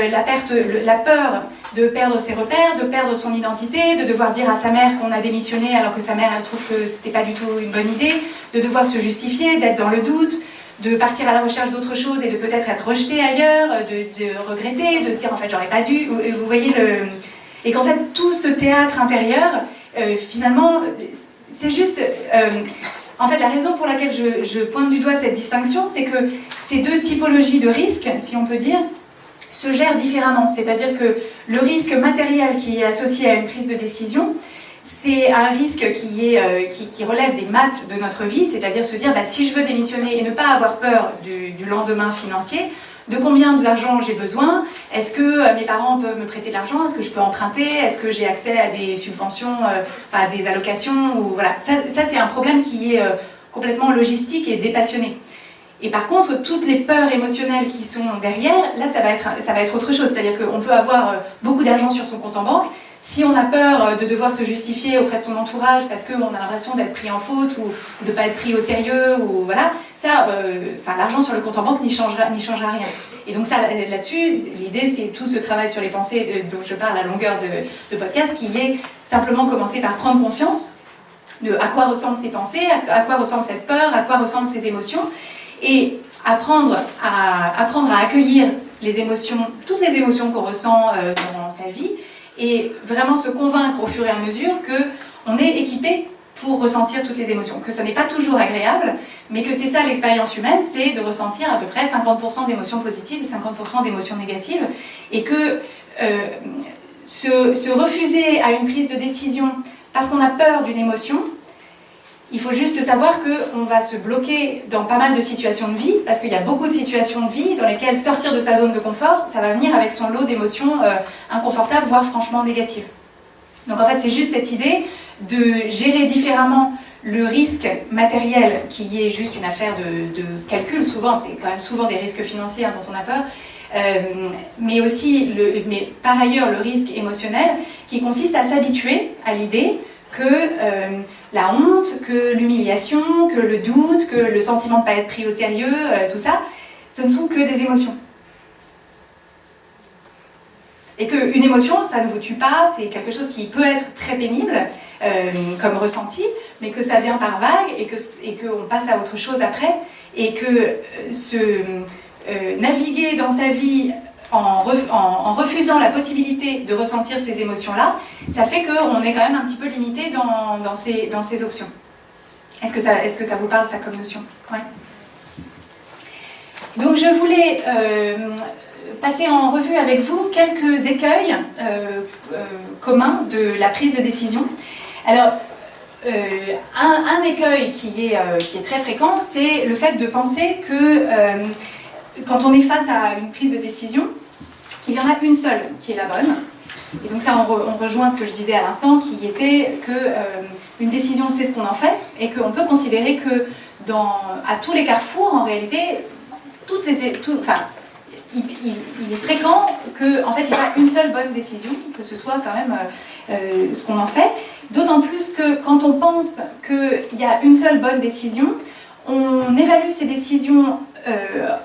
la peur de perdre ses repères, de perdre son identité, de devoir dire à sa mère qu'on a démissionné alors que sa mère elle trouve que c'était pas du tout une bonne idée, de devoir se justifier, d'être dans le doute, de partir à la recherche d'autre chose et de peut-être être rejeté ailleurs, de regretter, de se dire en fait j'aurais pas dû. Vous voyez et qu'en fait tout ce théâtre intérieur, finalement, c'est juste. En fait, la raison pour laquelle je pointe du doigt cette distinction, c'est que ces deux typologies de risques, si on peut dire, se gèrent différemment. C'est-à-dire que le risque matériel qui est associé à une prise de décision, c'est un risque qui relève des maths de notre vie, c'est-à-dire se dire si je veux démissionner et ne pas avoir peur du lendemain financier, de combien d'argent j'ai besoin, est-ce que mes parents peuvent me prêter de l'argent, est-ce que je peux emprunter, est-ce que j'ai accès à des subventions, à des allocations, ou voilà. Ça c'est un problème qui est complètement logistique et dépassionné. Et par contre, toutes les peurs émotionnelles qui sont derrière, là ça va être autre chose, c'est-à-dire qu'on peut avoir beaucoup d'argent sur son compte en banque. Si on a peur de devoir se justifier auprès de son entourage parce qu'on a l'impression d'être pris en faute ou de ne pas être pris au sérieux, ou voilà, ça, l'argent sur le compte en banque n'y changera rien. Et donc ça, là-dessus, l'idée c'est tout ce travail sur les pensées dont je parle à longueur de podcast, qui est simplement commencer par prendre conscience de à quoi ressemblent ces pensées, à quoi ressemble cette peur, à quoi ressemblent ces émotions, et apprendre à accueillir les émotions, toutes les émotions qu'on ressent dans sa vie, et vraiment se convaincre au fur et à mesure qu'on est équipé pour ressentir toutes les émotions, que ce n'est pas toujours agréable, mais que c'est ça l'expérience humaine, c'est de ressentir à peu près 50% d'émotions positives et 50% d'émotions négatives, et que se refuser à une prise de décision parce qu'on a peur d'une émotion, il faut juste savoir qu'on va se bloquer dans pas mal de situations de vie, parce qu'il y a beaucoup de situations de vie dans lesquelles sortir de sa zone de confort, ça va venir avec son lot d'émotions inconfortables, voire franchement négatives. Donc en fait, c'est juste cette idée de gérer différemment le risque matériel, qui est juste une affaire de calcul, souvent, c'est quand même souvent des risques financiers dont on a peur, mais aussi, mais par ailleurs, le risque émotionnel, qui consiste à s'habituer à l'idée que la honte, que l'humiliation, que le doute, que le sentiment de ne pas être pris au sérieux, tout ça, ce ne sont que des émotions. Et qu'une émotion, ça ne vous tue pas, c'est quelque chose qui peut être très pénible comme ressenti, mais que ça vient par vagues et qu'on passe à autre chose après, et que naviguer dans sa vie en refusant la possibilité de ressentir ces émotions-là, ça fait qu'on est quand même un petit peu limité dans ces options. Est-ce que ça vous parle, ça, comme notion? Ouais. Donc je voulais passer en revue avec vous quelques écueils communs de la prise de décision. Alors, un écueil qui est très fréquent, c'est le fait de penser que quand on est face à une prise de décision, qu'il y en a une seule qui est la bonne. Et donc ça, on rejoint ce que je disais à l'instant, qui était qu'une décision, c'est ce qu'on en fait, et qu'on peut considérer que à tous les carrefours, en réalité, il est fréquent qu'en fait, il n'y a pas une seule bonne décision, que ce soit quand même ce qu'on en fait. D'autant plus que quand on pense qu'il y a une seule bonne décision, on évalue ces décisions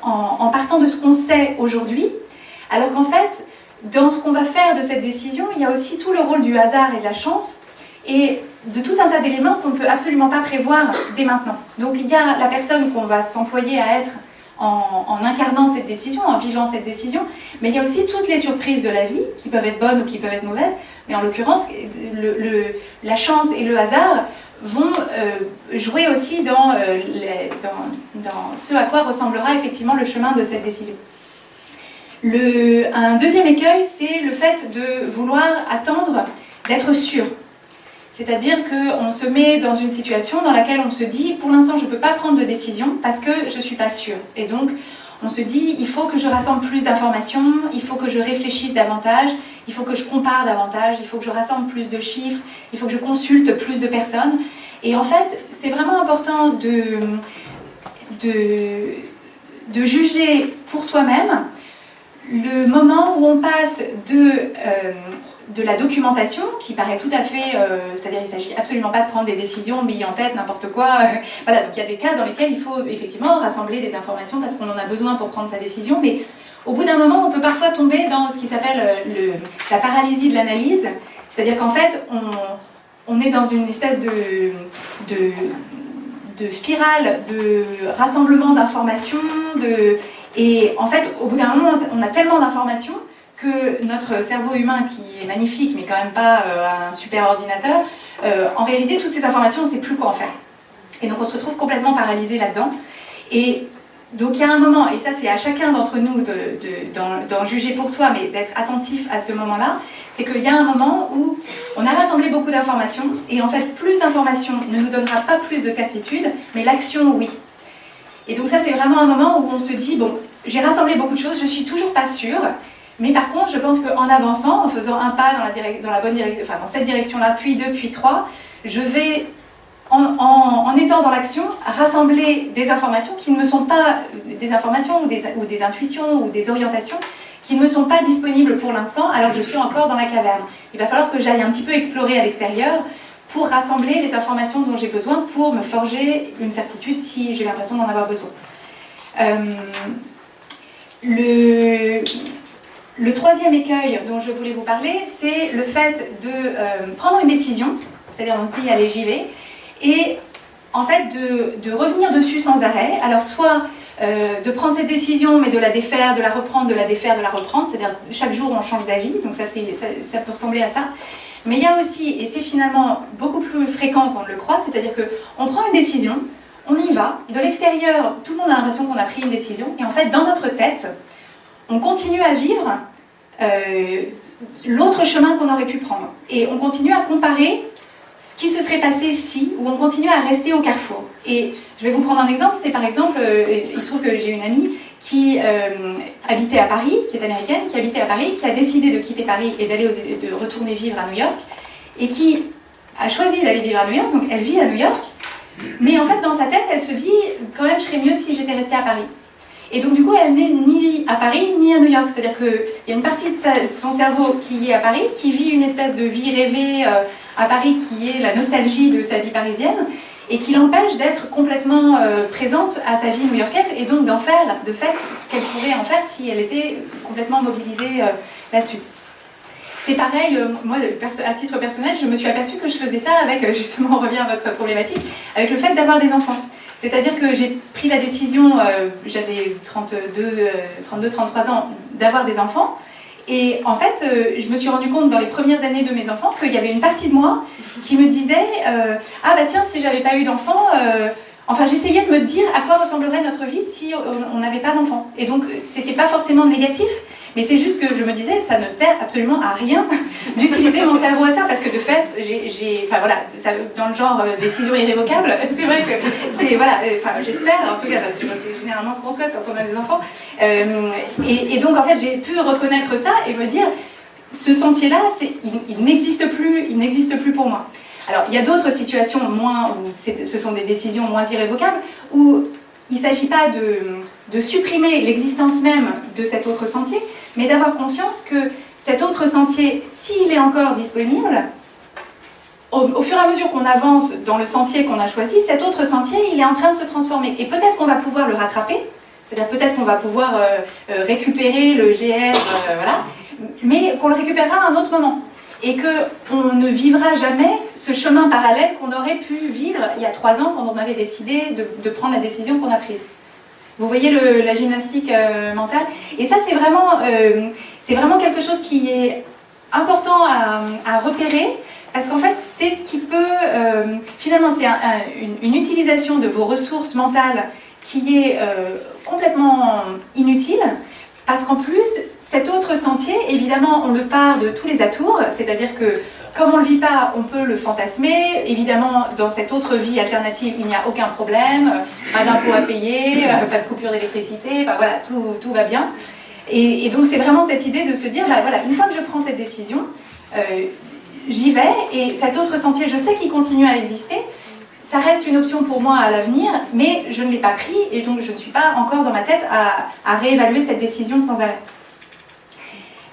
en partant de ce qu'on sait aujourd'hui, alors qu'en fait, dans ce qu'on va faire de cette décision, il y a aussi tout le rôle du hasard et de la chance, et de tout un tas d'éléments qu'on ne peut absolument pas prévoir dès maintenant. Donc il y a la personne qu'on va s'employer à être en incarnant cette décision, en vivant cette décision, mais il y a aussi toutes les surprises de la vie, qui peuvent être bonnes ou qui peuvent être mauvaises, mais en l'occurrence, la chance et le hasard vont jouer aussi dans ce à quoi ressemblera effectivement le chemin de cette décision. Un deuxième écueil, c'est le fait de vouloir attendre d'être sûr. C'est-à-dire qu'on se met dans une situation dans laquelle on se dit « pour l'instant, je ne peux pas prendre de décision parce que je ne suis pas sûre ». Et donc, on se dit « il faut que je rassemble plus d'informations, il faut que je réfléchisse davantage, il faut que je compare davantage, il faut que je rassemble plus de chiffres, il faut que je consulte plus de personnes ». Et en fait, c'est vraiment important de juger pour soi-même le moment où on passe de la documentation, qui paraît tout à fait, c'est-à-dire il ne s'agit absolument pas de prendre des décisions, billes en tête, n'importe quoi. Voilà, donc il y a des cas dans lesquels il faut effectivement rassembler des informations parce qu'on en a besoin pour prendre sa décision, mais au bout d'un moment, on peut parfois tomber dans ce qui s'appelle la paralysie de l'analyse, c'est-à-dire qu'en fait, on est dans une espèce de spirale de rassemblement d'informations, et en fait, au bout d'un moment, on a tellement d'informations que notre cerveau humain, qui est magnifique, mais quand même pas un super ordinateur, en réalité, toutes ces informations, on ne sait plus quoi en faire. Et donc, on se retrouve complètement paralysé là-dedans. Et donc, il y a un moment, et ça, c'est à chacun d'entre nous d'en juger pour soi, mais d'être attentif à ce moment-là, c'est qu'il y a un moment où on a rassemblé beaucoup d'informations, et en fait, plus d'informations ne nous donnera pas plus de certitude, mais l'action, oui. Et donc ça, c'est vraiment un moment où on se dit, bon, j'ai rassemblé beaucoup de choses, je suis toujours pas sûre, mais par contre, je pense qu'en avançant, en faisant un pas dans la bonne direction, enfin dans cette direction-là, puis deux, puis trois, je vais, en étant dans l'action, rassembler des informations qui ne me sont pas, des informations ou des intuitions ou des orientations qui ne me sont pas disponibles pour l'instant, alors que je suis encore dans la caverne. Il va falloir que j'aille un petit peu explorer à l'extérieur pour rassembler les informations dont j'ai besoin pour me forger une certitude si j'ai l'impression d'en avoir besoin. Le troisième écueil dont je voulais vous parler, c'est le fait de prendre une décision, c'est-à-dire on se dit allez j'y vais, et en fait de revenir dessus sans arrêt, alors soit de prendre cette décision mais de la défaire, de la reprendre, de la défaire, de la reprendre, c'est-à-dire chaque jour on change d'avis, donc ça peut ressembler à ça. Mais il y a aussi, et c'est finalement beaucoup plus fréquent qu'on ne le croit, c'est-à-dire qu'on prend une décision, on y va, de l'extérieur, tout le monde a l'impression qu'on a pris une décision, et en fait, dans notre tête, on continue à vivre l'autre chemin qu'on aurait pu prendre. Et on continue à comparer ce qui se serait passé si, ou on continue à rester au carrefour. Et je vais vous prendre un exemple, c'est par exemple, il se trouve que j'ai une amie qui habitait à Paris, qui est américaine, qui habitait à Paris, qui a décidé de quitter Paris et de retourner vivre à New York, et qui a choisi d'aller vivre à New York, donc elle vit à New York, mais en fait dans sa tête elle se dit quand même je serais mieux si j'étais restée à Paris. Et donc du coup elle n'est ni à Paris ni à New York, c'est-à-dire qu'il y a une partie de son cerveau qui est à Paris, qui vit une espèce de vie rêvée à Paris qui est la nostalgie de sa vie parisienne, et qui l'empêche d'être complètement présente à sa vie new-yorkaise et donc d'en faire, de fait, ce qu'elle pourrait en faire si elle était complètement mobilisée là-dessus. C'est pareil, moi, à titre personnel, je me suis aperçue que je faisais ça avec, justement, on revient à votre problématique, avec le fait d'avoir des enfants. C'est-à-dire que j'ai pris la décision, j'avais 32-33 ans, d'avoir des enfants. Et en fait, je me suis rendu compte dans les premières années de mes enfants qu'il y avait une partie de moi qui me disait ah bah tiens, si j'avais pas eu d'enfants, enfin j'essayais de me dire à quoi ressemblerait notre vie si on n'avait pas d'enfants. Et donc c'était pas forcément négatif, Mais c'est juste que je me disais, ça ne sert absolument à rien d'utiliser mon cerveau à ça, parce que de fait, enfin voilà, ça, dans le genre décision irrévocable, c'est vrai que c'est, voilà, enfin j'espère en tout cas, parce que c'est généralement ce qu'on souhaite quand on a des enfants. Et donc en fait, j'ai pu reconnaître ça et me dire, ce sentier-là, il n'existe plus pour moi. Alors il y a d'autres situations où ce sont des décisions moins irrévocables, où il ne s'agit pas de supprimer l'existence même de cet autre sentier, mais d'avoir conscience que cet autre sentier, s'il est encore disponible, au fur et à mesure qu'on avance dans le sentier qu'on a choisi, cet autre sentier, il est en train de se transformer. Et peut-être qu'on va pouvoir le rattraper, c'est-à-dire peut-être qu'on va pouvoir récupérer le GR, voilà, mais qu'on le récupérera à un autre moment. Et qu'on ne vivra jamais ce chemin parallèle qu'on aurait pu vivre il y a 3 ans quand on avait décidé de prendre la décision qu'on a prise. Vous voyez la gymnastique mentale? Et ça, c'est vraiment quelque chose qui est important à repérer, parce qu'en fait, c'est ce qui peut... finalement, c'est une utilisation de vos ressources mentales qui est complètement inutile, parce qu'en plus, cet autre sentier, évidemment, on le part de tous les atours, c'est-à-dire que comme on ne le vit pas, on peut le fantasmer. Évidemment, dans cette autre vie alternative, il n'y a aucun problème, pas d'impôt à payer, pas de coupure d'électricité, enfin voilà, tout va bien. Et donc c'est vraiment cette idée de se dire, bah, voilà, une fois que je prends cette décision, j'y vais, et cet autre sentier, je sais qu'il continue à exister, ça reste une option pour moi à l'avenir, mais je ne l'ai pas pris, et donc je ne suis pas encore dans ma tête à réévaluer cette décision sans arrêt.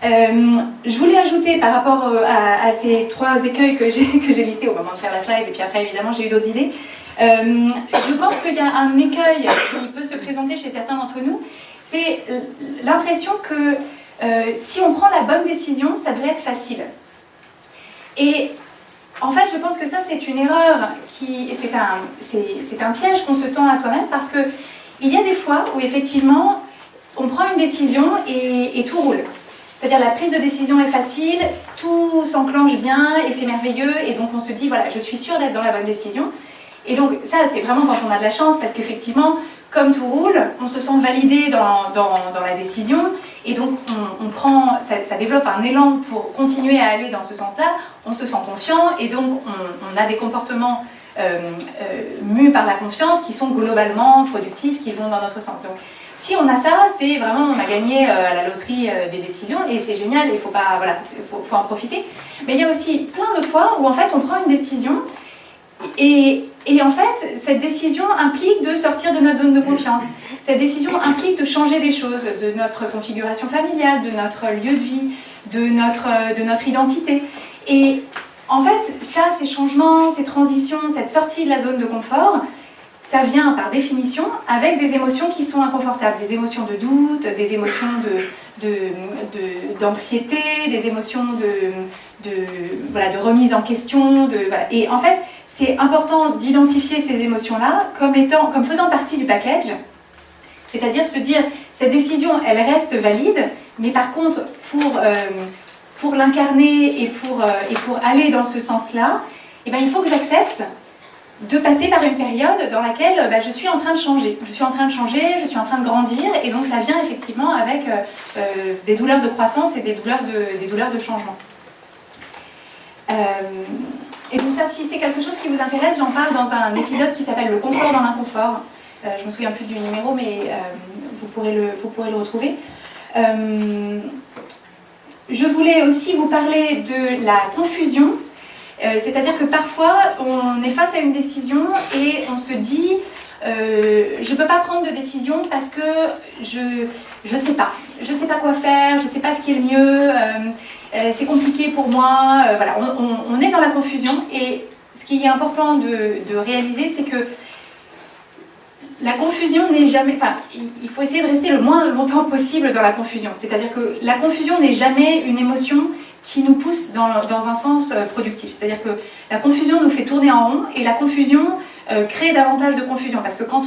Je voulais ajouter par rapport à ces 3 écueils que j'ai listés au moment de faire la slide, et puis après évidemment j'ai eu d'autres idées. Je pense qu'il y a un écueil qui peut se présenter chez certains d'entre nous, c'est l'impression que si on prend la bonne décision, ça devrait être facile. Et en fait, je pense que ça, c'est une erreur, c'est un piège qu'on se tend à soi-même, parce qu'il y a des fois où, effectivement, on prend une décision et tout roule. C'est-à-dire, la prise de décision est facile, tout s'enclenche bien et c'est merveilleux, et donc on se dit, voilà, je suis sûre d'être dans la bonne décision. Et donc, ça, c'est vraiment quand on a de la chance, parce qu'effectivement, comme tout roule, on se sent validé dans la décision, et donc ça développe un élan pour continuer à aller dans ce sens-là, on se sent confiant, et donc on a des comportements mus par la confiance qui sont globalement productifs, qui vont dans notre sens. Donc si on a ça, c'est vraiment, on a gagné à la loterie des décisions, et c'est génial, il faut en profiter. Mais il y a aussi plein d'autres fois où en fait on prend une décision, et en fait, cette décision implique de sortir de notre zone de confiance. Cette décision implique de changer des choses, de notre configuration familiale, de notre lieu de vie, de notre identité. Et en fait, ça, ces changements, ces transitions, cette sortie de la zone de confort, ça vient par définition avec des émotions qui sont inconfortables, des émotions de doute, des émotions d'anxiété, des émotions de remise en question. Voilà. Et en fait, c'est important d'identifier ces émotions-là comme faisant partie du package, c'est-à-dire se dire, cette décision, elle reste valide, mais par contre, pour l'incarner et pour aller dans ce sens-là, eh ben, il faut que j'accepte de passer par une période dans laquelle je suis en train de changer. Je suis en train de changer, je suis en train de grandir, et donc ça vient effectivement avec des douleurs de croissance et des douleurs de changement. Et donc ça, si c'est quelque chose qui vous intéresse, j'en parle dans un épisode qui s'appelle « Le confort dans l'inconfort ». Je me souviens plus du numéro, mais vous pourrez le retrouver. Je voulais aussi vous parler de la confusion. C'est-à-dire que parfois, on est face à une décision et on se dit je ne peux pas prendre de décision parce que je sais pas. Je ne sais pas quoi faire, je ne sais pas ce qui est le mieux. C'est compliqué pour moi, voilà, on est dans la confusion, et ce qui est important de réaliser, c'est que la confusion n'est jamais... Enfin, il faut essayer de rester le moins longtemps possible dans la confusion. C'est-à-dire que la confusion n'est jamais une émotion qui nous pousse dans un sens productif. C'est-à-dire que la confusion nous fait tourner en rond, et la confusion crée davantage de confusion. Parce que quand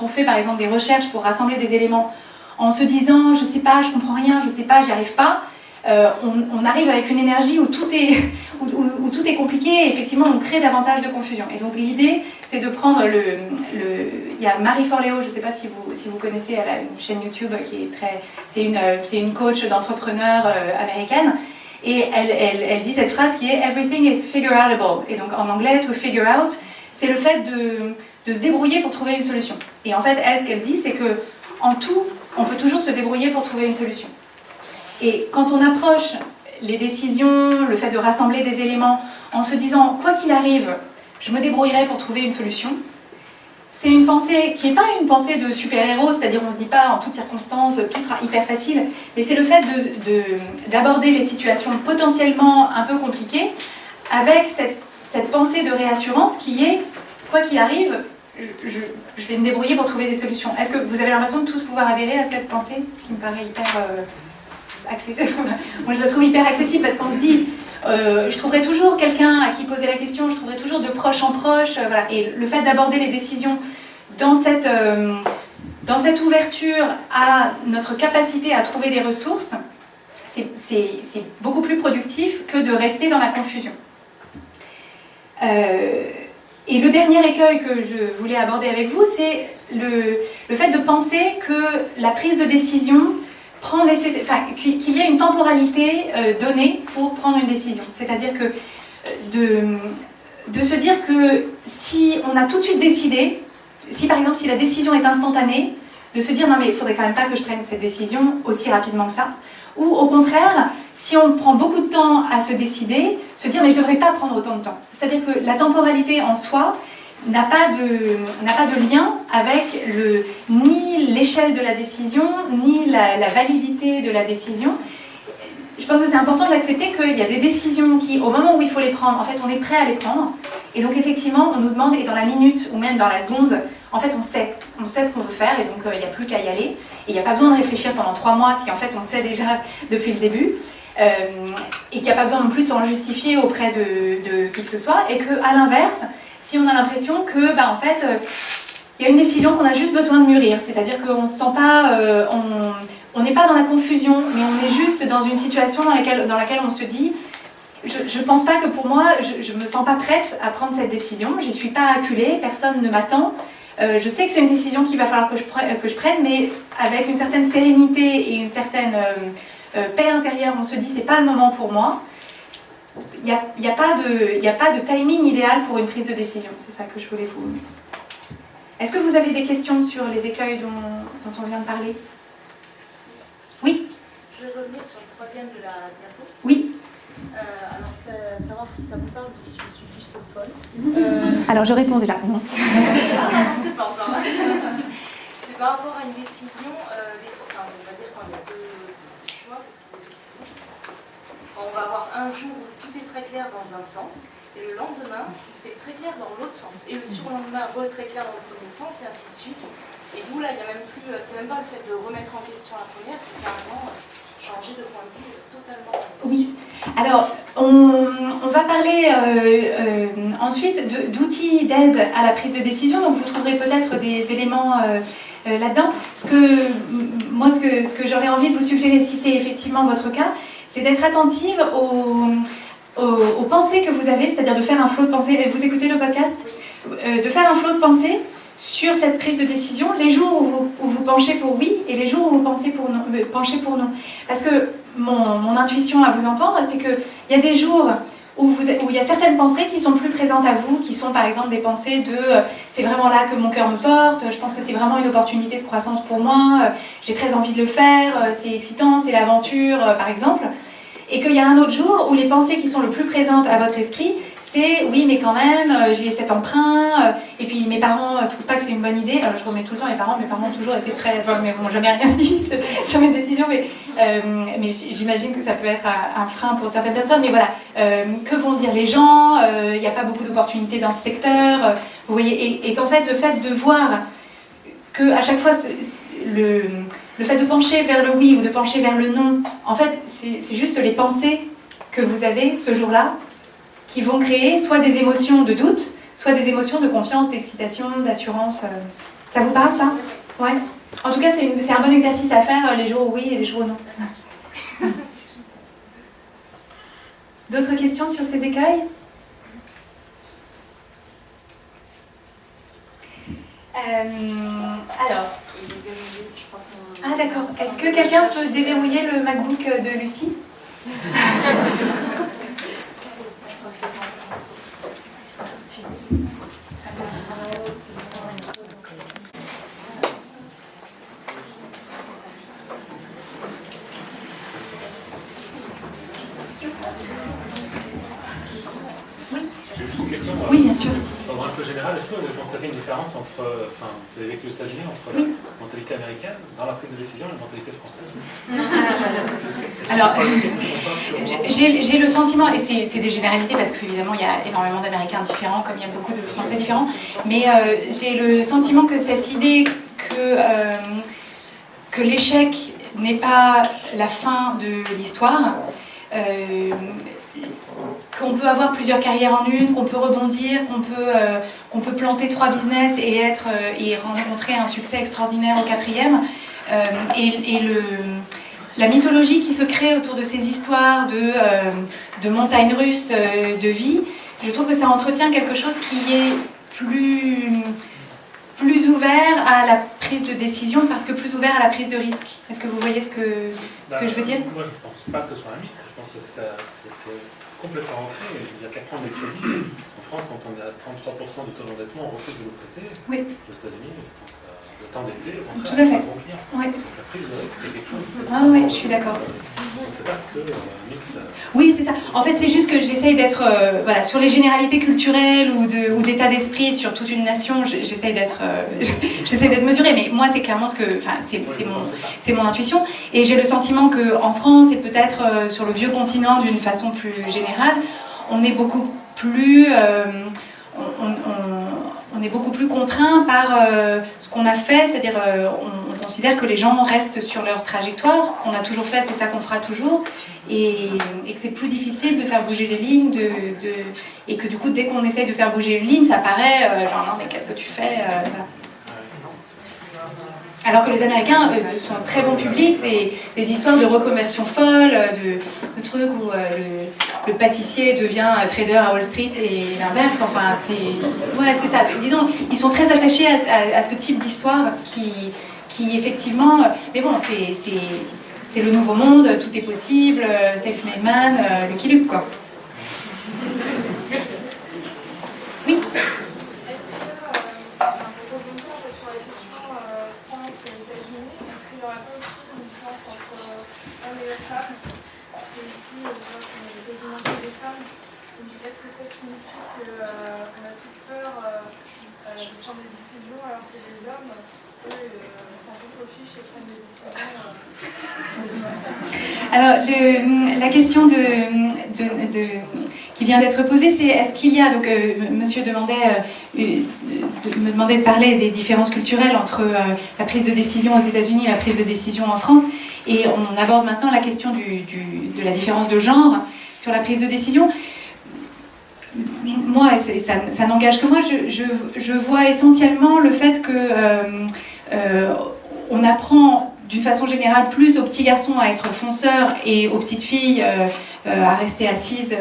on fait par exemple des recherches pour rassembler des éléments en se disant je sais pas, je comprends rien, je sais pas, j'y arrive pas, on arrive avec une énergie où tout est, où où tout est compliqué, et effectivement, on crée davantage de confusion. Et donc, l'idée, c'est de prendre il y a Marie Forleo, je ne sais pas si vous connaissez, elle a une chaîne YouTube qui est c'est une coach d'entrepreneurs américaine, et elle dit cette phrase qui est « Everything is figure-outable ». Et donc, en anglais, « to figure out », c'est le fait de se débrouiller pour trouver une solution. Et en fait, elle, ce qu'elle dit, c'est que en tout, on peut toujours se débrouiller pour trouver une solution. Et quand on approche les décisions, le fait de rassembler des éléments en se disant, quoi qu'il arrive, je me débrouillerai pour trouver une solution, c'est une pensée qui n'est pas une pensée de super-héros, c'est-à-dire on ne se dit pas en toutes circonstances, tout sera hyper facile, mais c'est le fait d'aborder les situations potentiellement un peu compliquées avec cette pensée de réassurance qui est, quoi qu'il arrive, je vais me débrouiller pour trouver des solutions. Est-ce que vous avez l'impression de tous pouvoir adhérer à cette pensée qui me paraît hyper accessible? Moi je la trouve hyper accessible parce qu'on se dit je trouverai toujours quelqu'un à qui poser la question, je trouverai toujours de proche en proche, voilà. Et le fait d'aborder les décisions dans cette ouverture à notre capacité à trouver des ressources, c'est beaucoup plus productif que de rester dans la confusion. Et le dernier écueil que je voulais aborder avec vous, c'est le fait de penser que la prise de décision qu'il y ait une temporalité donnée pour prendre une décision. C'est-à-dire que de se dire que si on a tout de suite décidé, si par exemple si la décision est instantanée, de se dire non mais il faudrait quand même pas que je prenne cette décision aussi rapidement que ça, ou au contraire, si on prend beaucoup de temps à se décider, se dire mais je ne devrais pas prendre autant de temps. C'est-à-dire que la temporalité en soi n'a pas de lien avec ni l'échelle de la décision, ni la validité de la décision. Je pense que c'est important d'accepter qu'il y a des décisions qui, au moment où il faut les prendre, en fait, on est prêt à les prendre. Et donc, effectivement, on nous demande, et dans la minute, ou même dans la seconde, en fait, on sait ce qu'on veut faire, et donc, il n'y a plus qu'à y aller. Et il n'y a pas besoin de réfléchir pendant 3 mois, si en fait, on sait déjà depuis le début. Et qu'il n'y a pas besoin non plus de s'en justifier auprès de qui que ce soit. Et qu'à l'inverse, si on a l'impression que, en fait, il y a une décision qu'on a juste besoin de mûrir. C'est-à-dire qu'on ne se sent pas... on n'est pas dans la confusion, mais on est juste dans une situation dans laquelle on se dit je ne pense pas que pour moi, je ne me sens pas prête à prendre cette décision, je n'y suis pas acculée, personne ne m'attend. Je sais que c'est une décision qu'il va falloir que je prenne, mais avec une certaine sérénité et une certaine paix intérieure, on se dit c'est pas le moment pour moi. Il n'y a pas de timing idéal pour une prise de décision, c'est ça que je voulais vous... Est-ce que vous avez des questions sur les écueils dont on vient de parler ? Oui. Je vais revenir sur le troisième de la diapo. Oui. Alors, savoir si ça vous parle ou si je suis juste folle. Alors, je réponds déjà. Non. C'est pas encore. C'est par rapport à une décision, on va dire quand il y a deux choix, deux décisions. On va avoir un jour où tout est très clair dans un sens, et le lendemain, c'est très clair dans l'autre sens. Et le surlendemain, très clair dans le premier sens, et ainsi de suite. Et d'où là, il n'y a même plus, c'est même pas le fait de remettre en question la première, c'est carrément changer de point de vue totalement. Oui, alors on va parler ensuite d'outils d'aide à la prise de décision, donc vous trouverez peut-être des éléments là-dedans. Ce que j'aurais envie de vous suggérer, si c'est effectivement votre cas, c'est d'être attentive aux pensées que vous avez, c'est-à-dire de faire un flot de pensées. Vous écoutez le podcast ? De faire un flot de pensées sur cette prise de décision, les jours où vous penchez pour oui et les jours où vous penchez pour non. Parce que mon intuition à vous entendre, c'est qu'il y a des jours où il y a certaines pensées qui sont plus présentes à vous, qui sont par exemple des pensées de c'est vraiment là que mon cœur me porte, je pense que c'est vraiment une opportunité de croissance pour moi, j'ai très envie de le faire, c'est excitant, c'est l'aventure, par exemple. Et qu'il y a un autre jour où les pensées qui sont le plus présentes à votre esprit, c'est oui mais quand même j'ai cet emprunt et puis mes parents trouvent pas que c'est une bonne idée. Alors je remets tout le temps mes parents ont toujours été très... Enfin, mais m'ont jamais rien dit sur mes décisions, mais j'imagine que ça peut être un frein pour certaines personnes, mais voilà, que vont dire les gens, il n'y a pas beaucoup d'opportunités dans ce secteur, vous voyez, et qu'en fait le fait de voir qu'à chaque fois le fait de pencher vers le oui ou de pencher vers le non, en fait c'est juste les pensées que vous avez ce jour-là qui vont créer soit des émotions de doute, soit des émotions de confiance, d'excitation, d'assurance. Ça vous parle, ça ? Ouais. En tout cas, c'est un bon exercice à faire les jours où oui et les jours où non. D'autres questions sur ces écueils ? Alors. Ah d'accord. Est-ce que quelqu'un peut déverrouiller le MacBook de Lucie? Oui, bien sûr. Dans un peu général, est-ce que vous avez constaté une différence entre, enfin, vous avez vécu aux États-Unis, entre la mentalité américaine dans la prise de décision et la mentalité française? Alors, j'ai le sentiment, et c'est des généralités parce qu'évidemment il y a énormément d'Américains différents, comme il y a beaucoup de Français différents, mais j'ai le sentiment que cette idée que l'échec n'est pas la fin de l'histoire, qu'on peut avoir plusieurs carrières en une, qu'on peut rebondir, qu'on peut planter 3 business et rencontrer un succès extraordinaire au 4e. La mythologie qui se crée autour de ces histoires de montagnes russes de vie, je trouve que ça entretient quelque chose qui est plus ouvert à la prise de décision, parce que plus ouvert à la prise de risque. Est-ce que vous voyez ce que je veux dire? Moi, je ne pense pas que ce soit un mythe. Je pense que c'est complètement ancré. Il y a 4 ans de crédit. En France, quand on est à 33% de taux d'endettement, on refuse de le prêter. Oui. Aux États-Unis, le temps d'été, au tout à fait. Oui. Donc la prise de risque est quelque chose. Ah oui, je suis d'accord. Donc c'est pas que un mythe. Oui, c'est ça. En fait, c'est juste que j'essaye d'être sur les généralités culturelles ou d'état d'esprit sur toute une nation. J'essaye d'être mesurée, mais moi, c'est clairement c'est mon intuition. Et j'ai le sentiment qu'en France et peut-être sur le vieux continent d'une façon plus générale, on est beaucoup plus on est beaucoup plus contraint par ce qu'on a fait, c'est-à-dire on considère que les gens restent sur leur trajectoire, ce qu'on a toujours fait, c'est ça qu'on fera toujours, et que c'est plus difficile de faire bouger les lignes, et que du coup, dès qu'on essaye de faire bouger une ligne, ça paraît genre non mais qu'est-ce que tu fais voilà. Alors que les Américains sont un très bon public, des histoires de reconversion folle, de trucs où le pâtissier devient trader à Wall Street et l'inverse. Enfin, c'est ça. Disons, ils sont très attachés à ce type d'histoire qui effectivement. Mais bon, c'est le nouveau monde, tout est possible, self-made man, Lucky Luke, quoi. Oui. Est-ce que ça signifie qu'on a toute peur de prendre des décisions alors que les hommes, eux, s'en foutent aux fiches et prennent des décisions Alors, la question qui vient d'être posée, c'est est-ce qu'il y a, donc monsieur me demandait de parler des différences culturelles entre la prise de décision aux États-Unis et la prise de décision en France, et on aborde maintenant la question de la différence de genre sur la prise de décision. Moi, ça n'engage que moi, je vois essentiellement le fait que on apprend d'une façon générale plus aux petits garçons à être fonceurs et aux petites filles à rester assises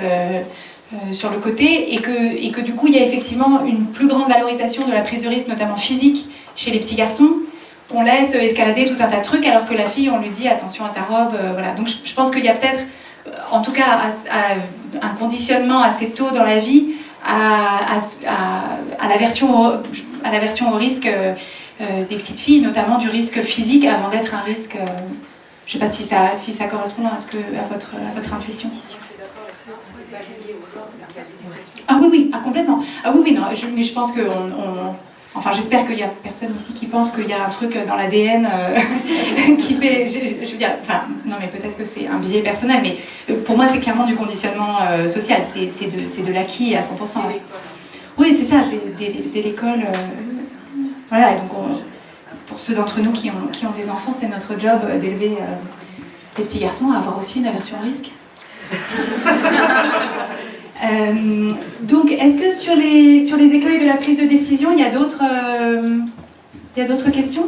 sur le côté, et que du coup il y a effectivement une plus grande valorisation de la prise de risque, notamment physique, chez les petits garçons. On laisse escalader tout un tas de trucs, alors que la fille, on lui dit attention à ta robe, voilà. Donc je pense qu'il y a peut-être, en tout cas, un conditionnement assez tôt dans la vie à l'aversion au risque des petites filles, notamment du risque physique, avant d'être un risque. Je ne sais pas si ça correspond à votre intuition. Ah oui, complètement. Ah oui, non, mais je pense que enfin, j'espère qu'il n'y a personne ici qui pense qu'il y a un truc dans l'ADN qui fait... Je veux dire, enfin, non, mais peut-être que c'est un biais personnel, mais pour moi, c'est clairement du conditionnement social. C'est de l'acquis à 100%. Oui, c'est ça, dès l'école. Voilà, et donc, pour ceux d'entre nous qui ont des enfants, c'est notre job d'élever les petits garçons à avoir aussi une aversion au risque. Donc, est-ce que sur les écueils de la prise de décision, il y a d'autres questions?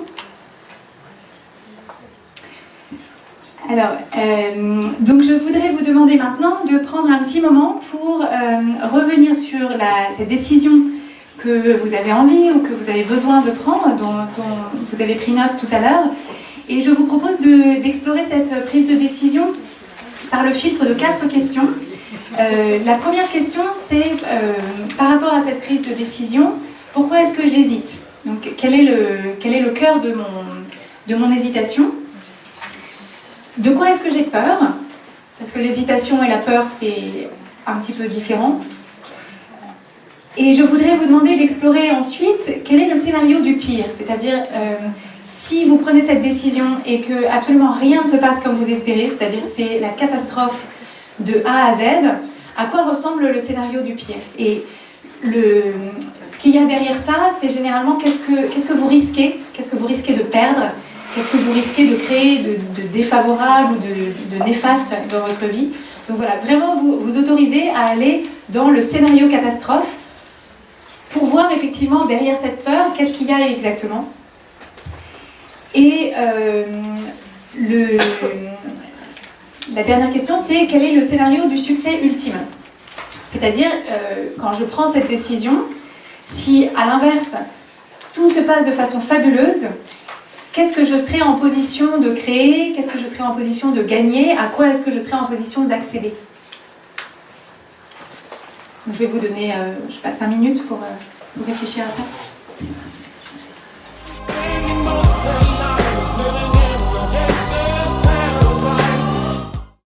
Alors, donc je voudrais vous demander maintenant de prendre un petit moment pour revenir sur cette décision que vous avez envie ou que vous avez besoin de prendre, dont vous avez pris note tout à l'heure. Et je vous propose d'explorer cette prise de décision par le filtre de 4 questions. La première question, c'est par rapport à cette prise de décision, pourquoi est-ce que j'hésite? Donc, quel est le cœur de mon hésitation? De quoi est-ce que j'ai peur? Parce que l'hésitation et la peur, c'est un petit peu différent. Et je voudrais vous demander d'explorer ensuite quel est le scénario du pire. C'est-à-dire, si vous prenez cette décision et que absolument rien ne se passe comme vous espérez, c'est-à-dire c'est la catastrophe de A à Z, à quoi ressemble le scénario du pire? Et ce qu'il y a derrière ça, c'est généralement qu'est-ce que vous risquez? Qu'est-ce que vous risquez de perdre? Qu'est-ce que vous risquez de créer de défavorable ou de néfaste dans votre vie? Donc voilà, vraiment vous autorisez à aller dans le scénario catastrophe pour voir effectivement derrière cette peur, qu'est-ce qu'il y a exactement. Et la dernière question, c'est quel est le scénario du succès ultime? C'est-à-dire, quand je prends cette décision, si à l'inverse, tout se passe de façon fabuleuse, qu'est-ce que je serai en position de créer? Qu'est-ce que je serai en position de gagner? À quoi est-ce que je serai en position d'accéder? Je vais vous donner, 5 minutes pour réfléchir à ça.